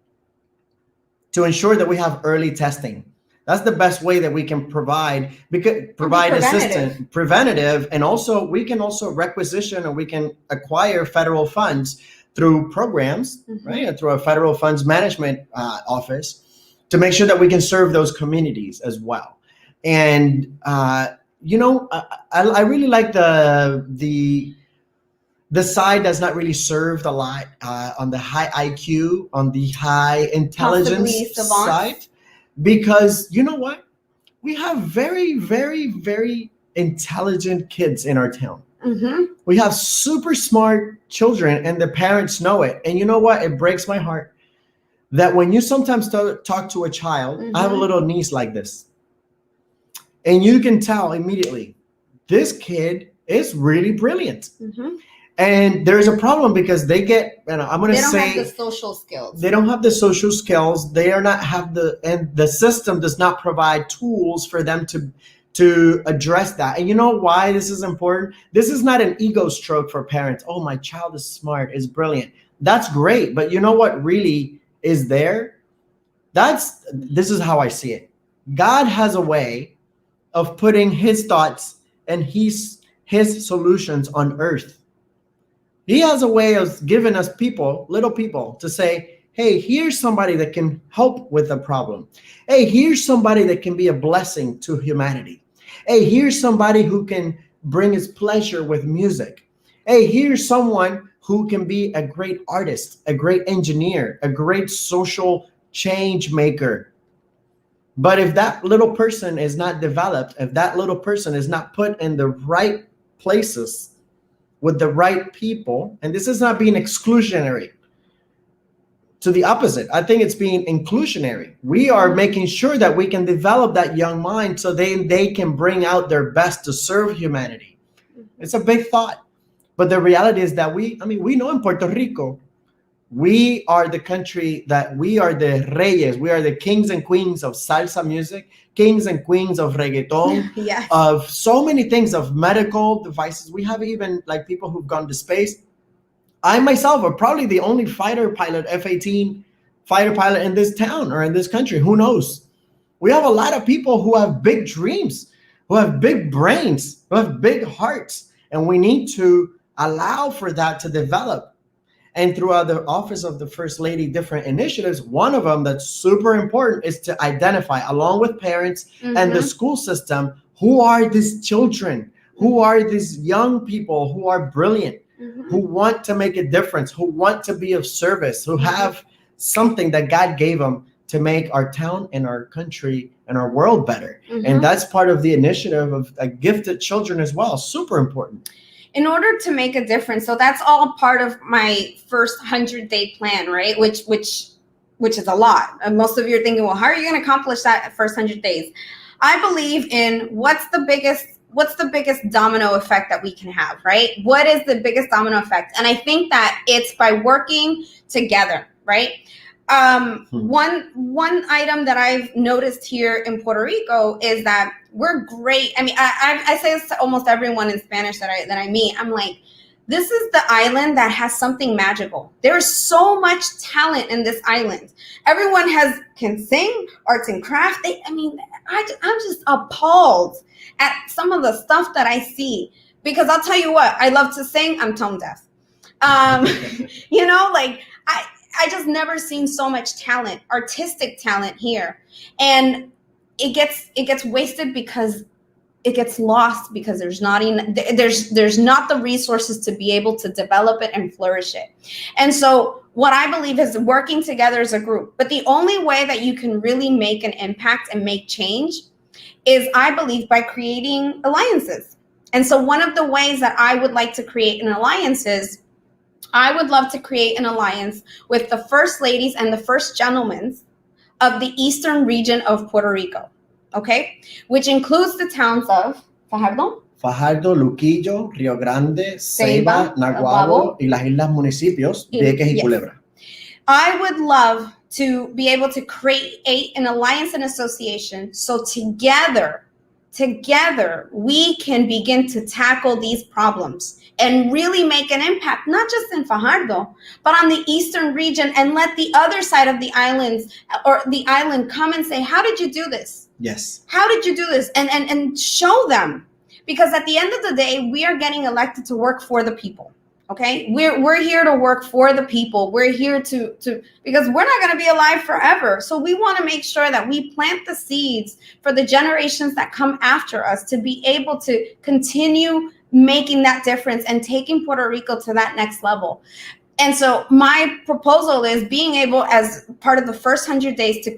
ensure that we have early testing. That's the best way that we can provide assistance, preventative, and also we can also requisition, or we can acquire federal funds through programs, right, and through a federal funds management office, to make sure that we can serve those communities as well. And I really like the side that's not really served a lot on the high IQ, on the high intelligence side, because you know what? We have very, very, very intelligent kids in our town. Mm-hmm. We have super smart children, and the parents know it. And you know what? It breaks my heart that when you sometimes talk to a child, I have a little niece like this, and you can tell immediately this kid is really brilliant. And there's a problem because they get, I'm going to say, they don't have the social skills. They don't have the social skills. They are not have and the system does not provide tools for them to address that. And you know why this is important? This is not an ego stroke for parents. Oh, my child is smart, is brilliant. That's great. But you know what really is there? This is how I see it. God has a way of putting his thoughts and his solutions on earth. He has a way of giving us little people, to say, hey, here's somebody that can help with a problem. Hey, here's somebody that can be a blessing to humanity. Hey, here's somebody who can bring his pleasure with music. Hey, here's someone who can be a great artist, a great engineer, a great social change maker. But if that little person is not developed, if that little person is not put in the right places with the right people, and this is not being exclusionary, to the opposite, I think it's being inclusionary. We are making sure that we can develop that young mind so they can bring out their best to serve humanity. It's a big thought, but the reality is that we know in Puerto Rico, we are the country that we are the reyes, we are the kings and queens of salsa music, kings and queens of reggaeton, yes. Of so many things, of medical devices. We have even like people who've gone to space. I myself are probably the only fighter pilot, F-18 fighter pilot in this town or in this country. Who knows? We have a lot of people who have big dreams, who have big brains, who have big hearts, and we need to allow for that to develop. And throughout the Office of the First Lady, different initiatives, one of them that's super important is to identify, along with parents and the school system, who are these children, who are these young people who are brilliant, who want to make a difference, who want to be of service, who have something that God gave them to make our town and our country and our world better. And that's part of the initiative of gifted children as well. Super important. In order to make a difference, so that's all part of my first 100-day plan, right? Which is a lot. And most of you are thinking, well, how are you going to accomplish that first 100 days? I believe in what's the biggest domino effect that we can have, right? What is the biggest domino effect? And I think that it's by working together, right? One item that I've noticed here in Puerto Rico is that we're great. I mean, I say this to almost everyone in Spanish that I meet. I'm like, this is the island that has something magical. There's so much talent in this island. Everyone can sing, arts and craft. I'm just appalled at some of the stuff that I see, because I'll tell you what, I love to sing. I'm tone deaf. I just never seen so much talent, artistic talent here. And it gets wasted because it gets lost, because there's not the resources to be able to develop it and flourish it. And so what I believe is working together as a group. But the only way that you can really make an impact and make change is, I believe, by creating alliances. And so one of the ways that I would like to create an alliance is, I would love to create an alliance with the first ladies and the first gentlemen of the eastern region of Puerto Rico, okay? Which includes the towns of Fajardo, Luquillo, Rio Grande, Ceiba, Naguabo, y las islas municipios, Vieques y Culebra. I would love to be able to create an alliance and association, so together we can begin to tackle these problems and really make an impact, not just in Fajardo, but on the eastern region, and let the other side of the islands or the island come and say, how did you do this? Yes. How did you do this? And show them. Because at the end of the day, we are getting elected to work for the people. Okay, we're here to work for the people. We're here to because we're not going to be alive forever. So we want to make sure that we plant the seeds for the generations that come after us to be able to continue making that difference and taking Puerto Rico to that next level. And so my proposal is being able, as part of the first 100 days, to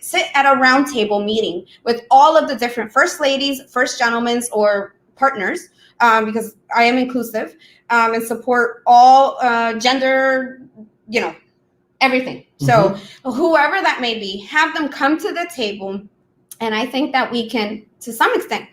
sit at a round table meeting with all of the different first ladies, first gentlemen, or partners, because I am inclusive, and support all gender, everything. So whoever that may be, have them come to the table. And I think that we can, to some extent,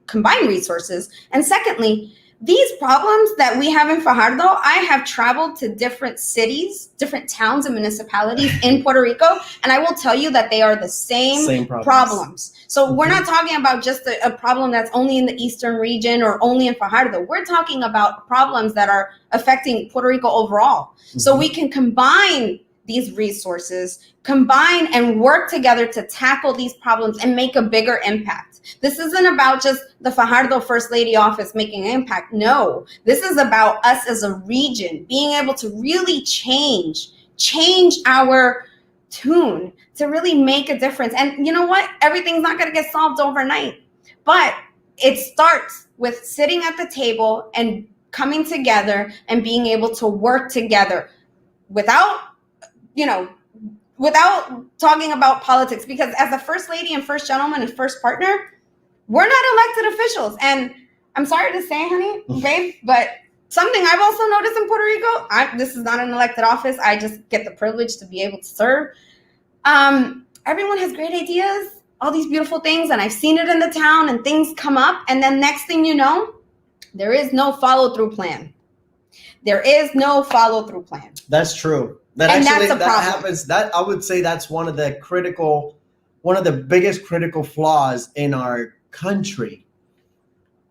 combine resources. And secondly, these problems that we have in Fajardo, I have traveled to different cities, different towns and municipalities in Puerto Rico, and I will tell you that they are the same problems. So we're not talking about just a problem that's only in the eastern region or only in Fajardo. We're talking about problems that are affecting Puerto Rico overall. So we can combine these resources, combine and work together to tackle these problems and make a bigger impact. This isn't about just the Fajardo First Lady office making an impact. No, this is about us as a region being able to really change our tune to really make a difference. And you know what? Everything's not going to get solved overnight, but it starts with sitting at the table and coming together and being able to work together without talking about politics, because as a first lady and first gentleman and first partner, we're not elected officials. And I'm sorry to say, honey, babe, but something I've also noticed in Puerto Rico, this is not an elected office. I just get the privilege to be able to serve. Everyone has great ideas, all these beautiful things, and I've seen it in the town, and things come up, and then next thing you know, there is no follow-through plan. There is no follow-through plan. That's true. That happens. That I would say that's one of the biggest critical flaws in our country,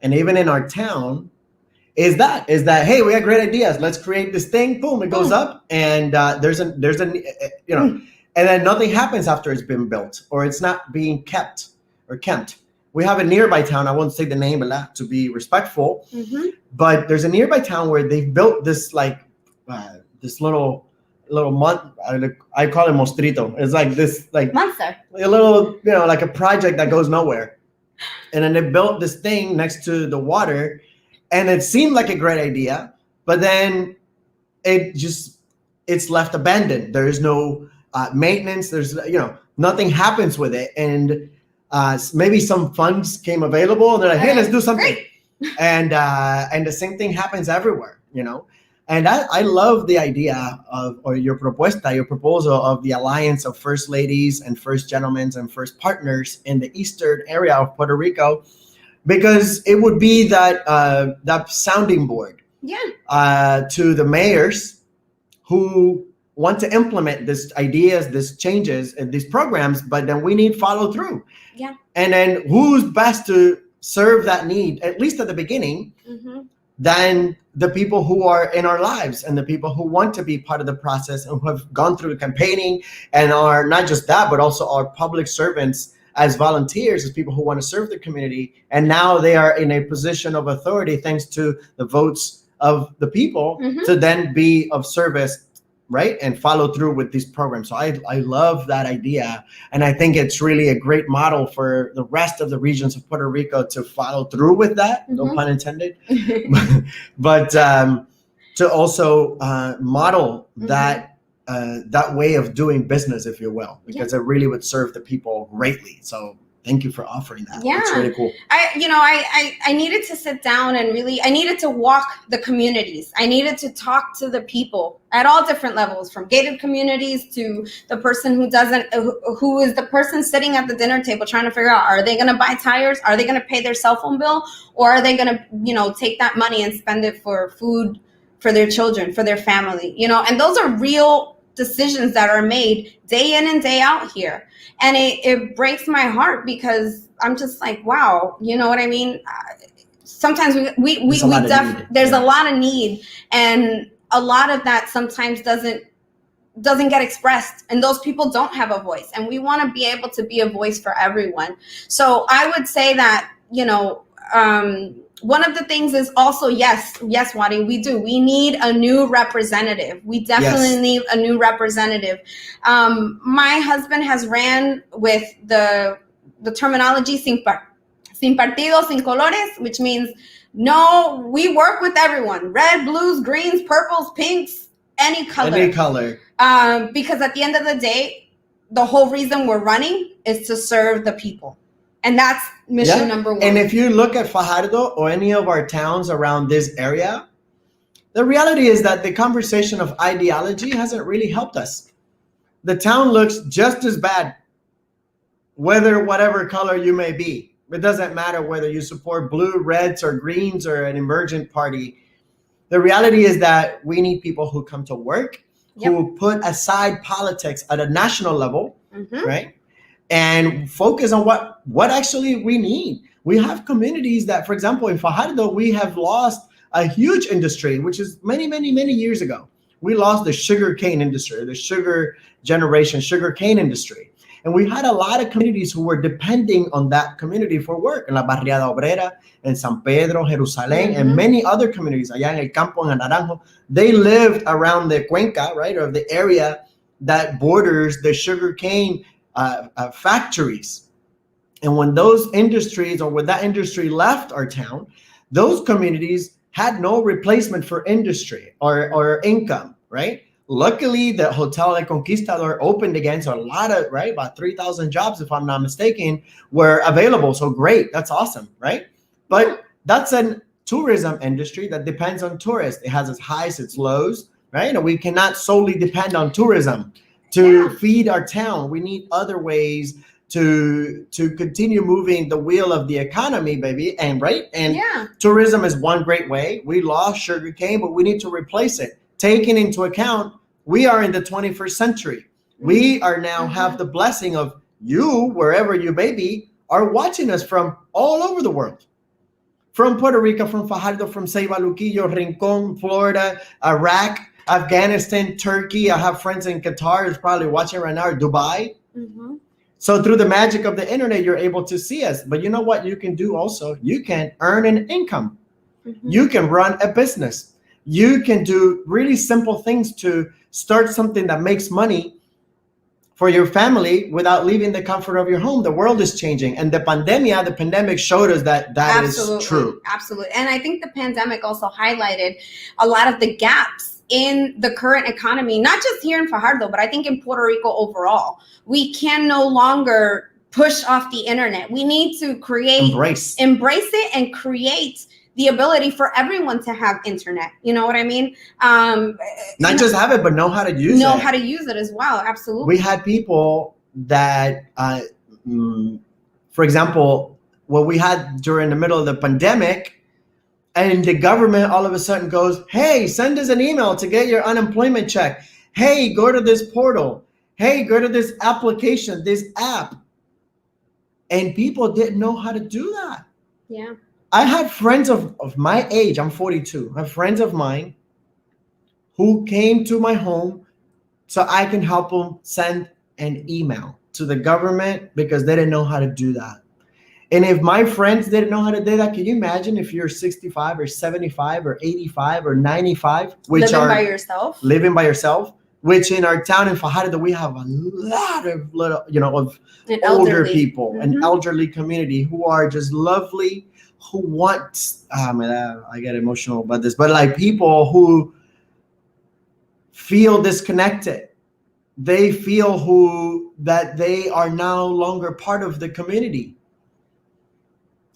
and even in our town, is that hey, we got great ideas. Let's create this thing. Boom, it goes up, and there's and then nothing happens after it's been built or it's not being kept or kempt. We have a nearby town. I won't say the name, but to be respectful. But there's a nearby town where they've built this this little I call it mostrito. It's like this monster, a little like a project that goes nowhere. And then they built this thing next to the water, and it seemed like a great idea, but then it's left abandoned. There is no maintenance. There's nothing happens with it, and maybe some funds came available, and they're like, hey, let's do something. And the same thing happens everywhere, And I love the idea or your proposal of the alliance of first ladies and first gentlemen and first partners in the eastern area of Puerto Rico, because it would be that sounding board to the mayors who want to implement these ideas, these changes, and these programs, but then we need follow through. Yeah. And then who's best to serve that need, at least at the beginning, than the people who are in our lives and the people who want to be part of the process and who have gone through campaigning and are not just that, but also are public servants as volunteers, as people who want to serve the community. And now they are in a position of authority thanks to the votes of the people to then be of service, right? And follow through with these programs. So I love that idea. And I think it's really a great model for the rest of the regions of Puerto Rico to follow through with that, no pun intended, but to also model that way of doing business, if you will, because it really would serve the people greatly. So thank you for offering that. Yeah. It's really cool. I needed to sit down and I needed to walk the communities. I needed to talk to the people at all different levels, from gated communities to the person who is the person sitting at the dinner table trying to figure out, are they going to buy tires? Are they going to pay their cell phone bill? Or are they going to, take that money and spend it for food for their children, for their family, and those are real decisions that are made day in and day out here. And it breaks my heart, because I'm just like, wow, you know what I mean? Sometimes there's a lot of need, and a lot of that sometimes doesn't get expressed, and those people don't have a voice, and we want to be able to be a voice for everyone. So I would say that, one of the things is also, yes, Wadi, we need a new representative. We definitely need a new representative. My husband has ran with the terminology sin partido, sin colores, which means no, we work with everyone. Red, blues, greens, purples, pinks, any color. Any color. Because at the end of the day, the whole reason we're running is to serve the people. And that's mission number one. And if you look at Fajardo or any of our towns around this area, the reality is that the conversation of ideology hasn't really helped us. The town looks just as bad, whatever color you may be. It doesn't matter whether you support blue, reds, or greens, or an emergent party. The reality is that we need people who come to work, who put aside politics at a national level, right? And focus on what actually we need. We have communities that, for example, in Fajardo, we have lost a huge industry, which is many, many, many years ago. We lost the sugarcane industry, the sugarcane industry. And we had a lot of communities who were depending on that community for work. In La Barriada Obrera, in San Pedro, Jerusalén, and many other communities, allá en El Campo, en Naranjo, they lived around the cuenca, right, or the area that borders the sugarcane factories. And when those industries, or when that industry left our town, those communities had no replacement for industry or income, right? Luckily, the Hotel El Conquistador opened again, so a lot of, right, about 3,000 jobs, if I'm not mistaken, were available. So great, that's awesome, right? But that's a tourism industry that depends on tourists. It has its highs, its lows, right? And we cannot solely depend on tourism to feed our town. We need other ways to continue moving the wheel of the economy, baby. And tourism is one great way. We lost sugarcane, but we need to replace it. Taking into account, we are in the 21st century. We are now have the blessing of you, wherever you may be, are watching us from all over the world. From Puerto Rico, from Fajardo, from Ceiba, Luquillo, Rincon, Florida, Iraq, Afghanistan, Turkey. I have friends in Qatar who's probably watching right now, or Dubai. So through the magic of the internet, you're able to see us. But you know what you can do also? You can earn an income. You can run a business. You can do really simple things to start something that makes money for your family without leaving the comfort of your home. The world is changing. And the pandemic showed us that is true. Absolutely. And I think the pandemic also highlighted a lot of the gaps in the current economy, not just here in Fajardo, but I think in Puerto Rico overall. We can no longer push off the internet. We need to embrace it and create the ability for everyone to have internet. You know what I mean? Not just have it, but know how to use it. Know how to use it as well. Absolutely. We had people that, for example, what we had during the middle of the pandemic, and the government all of a sudden goes, hey, send us an email to get your unemployment check. Hey, go to this portal. Hey, go to this application, this app. And people didn't know how to do that. Yeah. I have friends of my age, I'm 42. I have friends of mine who came to my home so I can help them send an email to the government because they didn't know how to do that. And if my friends didn't know how to do that, can you imagine if you're 65 or 75 or 85 or 95, which living by yourself, which in our town in Fajardo, we have a lot of older people, an elderly community who are just lovely, who want, I get emotional about this, but like people who feel disconnected. They feel that they are no longer part of the community.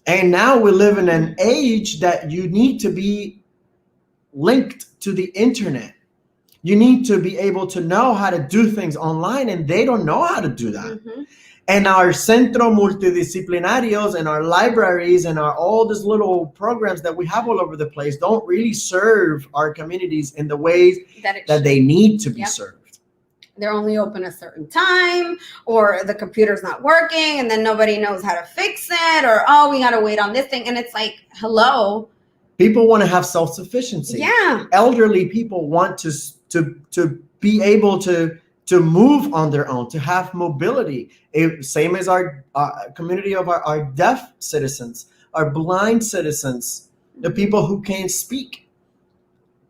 And now we live in an age that you need to be linked to the internet. You need to be able to know how to do things online, and they don't know how to do that. And our centro multidisciplinarios and our libraries and all these little programs that we have all over the place don't really serve our communities in the ways that they need to be served. They're only open a certain time, or the computer's not working, and then nobody knows how to fix it, or, oh, we got to wait on this thing. And it's like, hello. People want to have self-sufficiency. Yeah. Elderly people want to be able to move on their own, to have mobility. Same as our community of our deaf citizens, our blind citizens, the people who can't speak.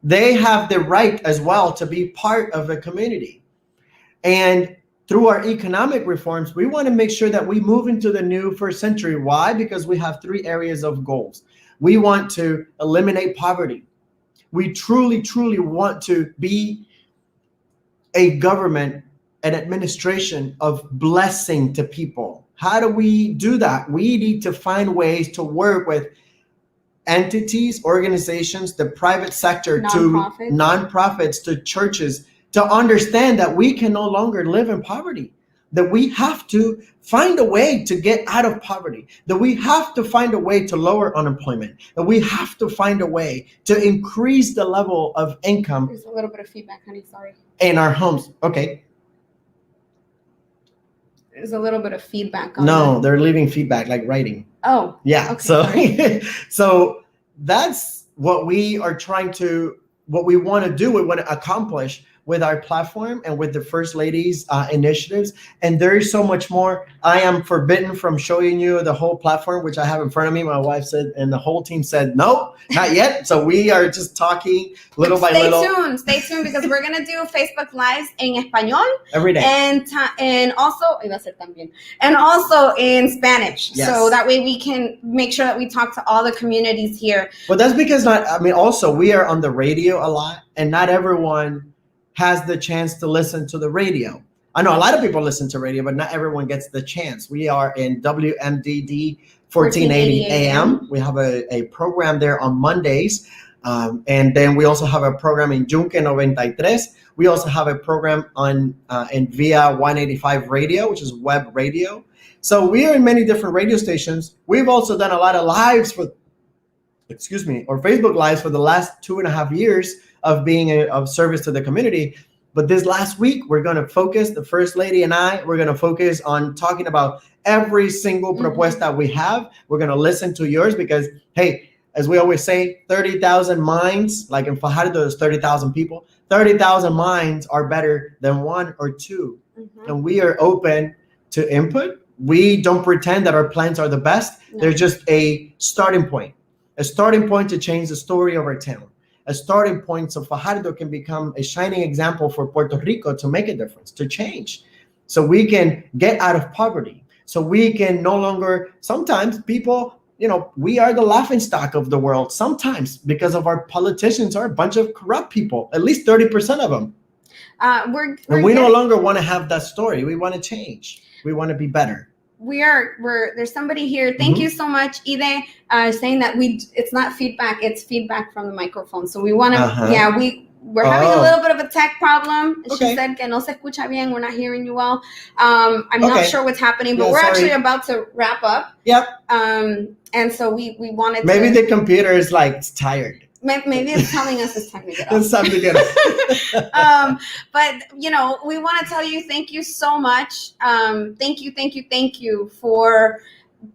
They have the right as well to be part of a community. And through our economic reforms, we want to make sure that we move into the new first century. Why? Because we have 3 areas of goals. We want to eliminate poverty. We truly, truly want to be a government an administration of blessing to people. How do we do that? We need to find ways to work with entities, organizations, the private sector, to nonprofits, to churches, to understand that we can no longer live in poverty, that we have to find a way to get out of poverty, that we have to find a way to lower unemployment, that we have to find a way to increase the level of income. There's a little bit of feedback, honey, sorry. In our homes. Okay. There's a little bit of feedback on No, that. they're leaving feedback, like writing. Oh. Yeah. Okay, So, so that's what we are trying to, what we want to do, we want to accomplish with our platform and with the First Lady's initiatives. And there is so much more. I am forbidden from showing you the whole platform, which I have in front of me. My wife said, and the whole team said, no, not yet. So we are just talking little by little. Stay tuned, because we're going to do Facebook Lives en español. Every day. And also, and also in Spanish. Yes. So that way we can make sure that we talk to all the communities here. But that's because also we are on the radio a lot, and not everyone has the chance to listen to the radio. I know a lot of people listen to radio, but not everyone gets the chance. We are in WMDD 1480 AM. We have a program there on Mondays. And then we also have a program in Yunque 93. We also have a program on in Via 185 Radio, which is web radio. So we are in many different radio stations. We've also done a lot of lives or Facebook Lives for the last 2.5 years of being of service to the community. But this last week, we're going to focus, the First Lady and I, we're going to focus on talking about every single propuesta we have. We're going to listen to yours because, hey, as we always say, 30,000 minds, like in Fajardo, there's 30,000 people. 30,000 minds are better than one or two. And we are open to input. We don't pretend that our plans are the best. No. They're just a starting point to change the story of our town. A starting point so Fajardo can become a shining example for Puerto Rico to make a difference, to change. So we can get out of poverty. So we can no longer, sometimes people, we are the laughingstock of the world sometimes because of our politicians are a bunch of corrupt people, at least 30% of them. We no longer want to have that story. We want to change. We want to be better. There's somebody here. Thank you so much, Ide, saying that it's not feedback, it's feedback from the microphone. So we want to, we're having a little bit of a tech problem. Okay. She said que no se escucha bien, we're not hearing you well. I'm not sure what's happening, but we're actually about to wrap up. Yep. And so we wanted maybe the computer is tired. Maybe it's telling us it's time to get up. It's time to get up. But, we want to tell you, thank you so much. Thank you for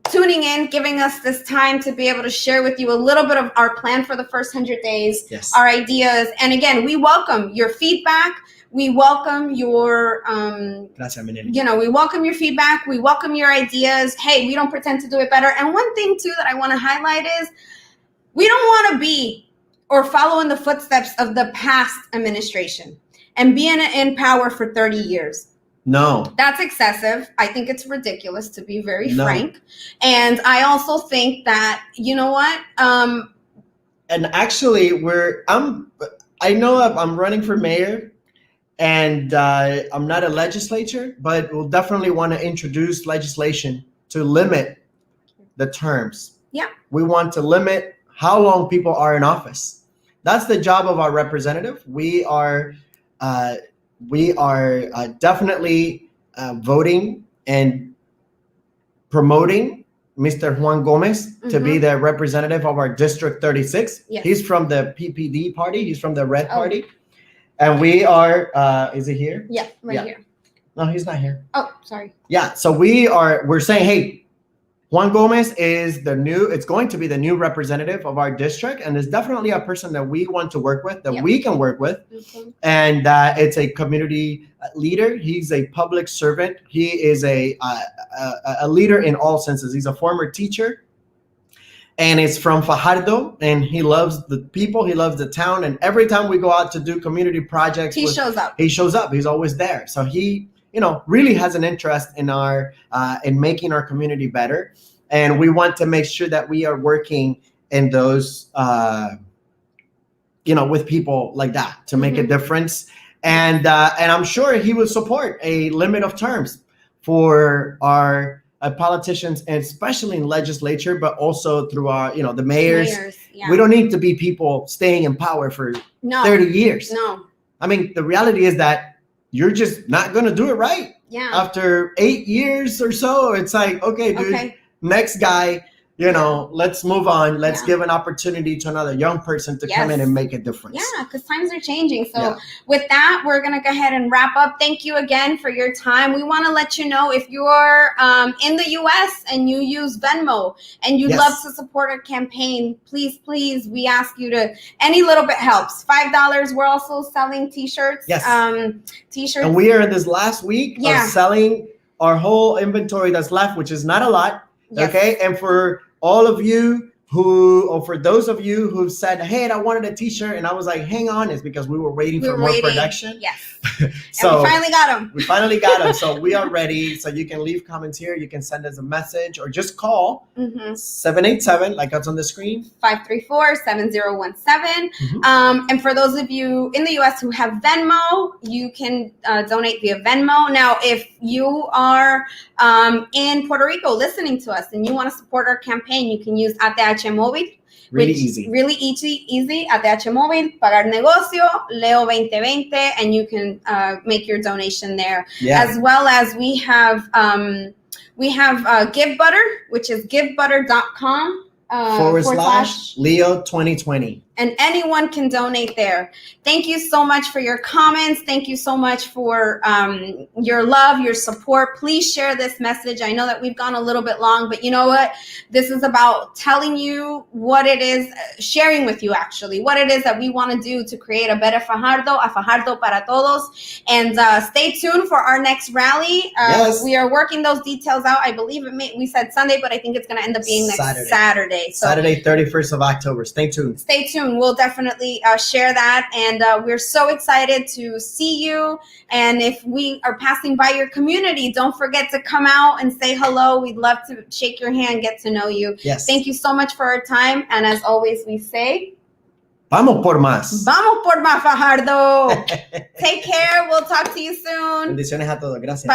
tuning in, giving us this time to be able to share with you a little bit of our plan for the first 100 days, our ideas. And again, we welcome your feedback. We welcome your, we welcome your feedback. We welcome your ideas. Hey, we don't pretend to do it better. And one thing too that I want to highlight is we don't want to be or follow in the footsteps of the past administration and be in power for 30 years. No. That's excessive. I think it's ridiculous, to be very frank. And I also think that, you know what? And actually, I know I'm running for mayor, and I'm not a legislator, but we'll definitely want to introduce legislation to limit the terms. Yeah. We want to limit how long people are in office. That's the job of our representative. We are definitely voting and promoting Mr. Juan Gomez to be the representative of our District 36. Yes. He's from the PPD party. He's from the Red Party. And we are, is he here? Yeah, here. No, he's not here. Oh, sorry. Yeah, so we're saying, hey, Juan Gomez is it's going to be the new representative of our district, and is definitely a person that we want to work with, that we can work with. And it's a community leader. He's a public servant. He is a leader in all senses. He's a former teacher, and it's from Fajardo, and he loves the people. He loves the town. And every time we go out to do community projects, he shows up. He shows up. He's always there. So he really has an interest in in making our community better. And we want to make sure that we are working in those, with people like that to make a difference. And I'm sure he will support a limit of terms for our politicians, and especially in legislature, but also through our, the mayors. Yeah. We don't need to be people staying in power for 30 years. No. I mean, the reality is that you're just not going to do it right. Yeah. After 8 years or so, it's like, okay, dude, next guy, let's move on. Let's give an opportunity to another young person to come in and make a difference. Yeah, because times are changing. So with that, we're going to go ahead and wrap up. Thank you again for your time. We want to let you know, if you're in the U.S. and you use Venmo and you'd love to support our campaign, please, we ask you to, any little bit helps. $5. We're also selling T-shirts. Yes. T-shirts. And we are in this last week of selling our whole inventory that's left, which is not a lot. Yes. Okay. And for all of you for those of you who said, hey, I wanted a T-shirt, and I was like, hang on, it's because we were waiting for more production. Yes. So and we finally got them. We finally got them. So we are ready. So you can leave comments here. You can send us a message or just call 787, like that's on the screen. 534-7017. And for those of you in the U.S. who have Venmo, you can donate via Venmo. Now, if you are in Puerto Rico listening to us and you want to support our campaign, you can use ATH Móvil. Really easy. Really easy. ATH Móvil, Pagar Negocio, Leo 2020, and you can make your donation there. Yeah. As well as we have Give Butter, which is givebutter.com / Leo 2020. And anyone can donate there. Thank you so much for your comments. Thank you so much for your love, your support. Please share this message. I know that we've gone a little bit long, but you know what? This is about telling you what it is, sharing with you actually, what it is that we want to do to create a better Fajardo, a Fajardo para todos. And stay tuned for our next rally. We are working those details out. I believe we said Sunday, but I think it's going to end up being next Saturday. So, Saturday, 31st of October. Stay tuned. Stay tuned. We'll definitely share that. And we're so excited to see you. And if we are passing by your community, don't forget to come out and say hello. We'd love to shake your hand, get to know you. Yes. Thank you so much for our time. And as always, we say, Vamos por más. Vamos por más, Fajardo. Take care. We'll talk to you soon. Bendiciones a todos. Gracias. Bye.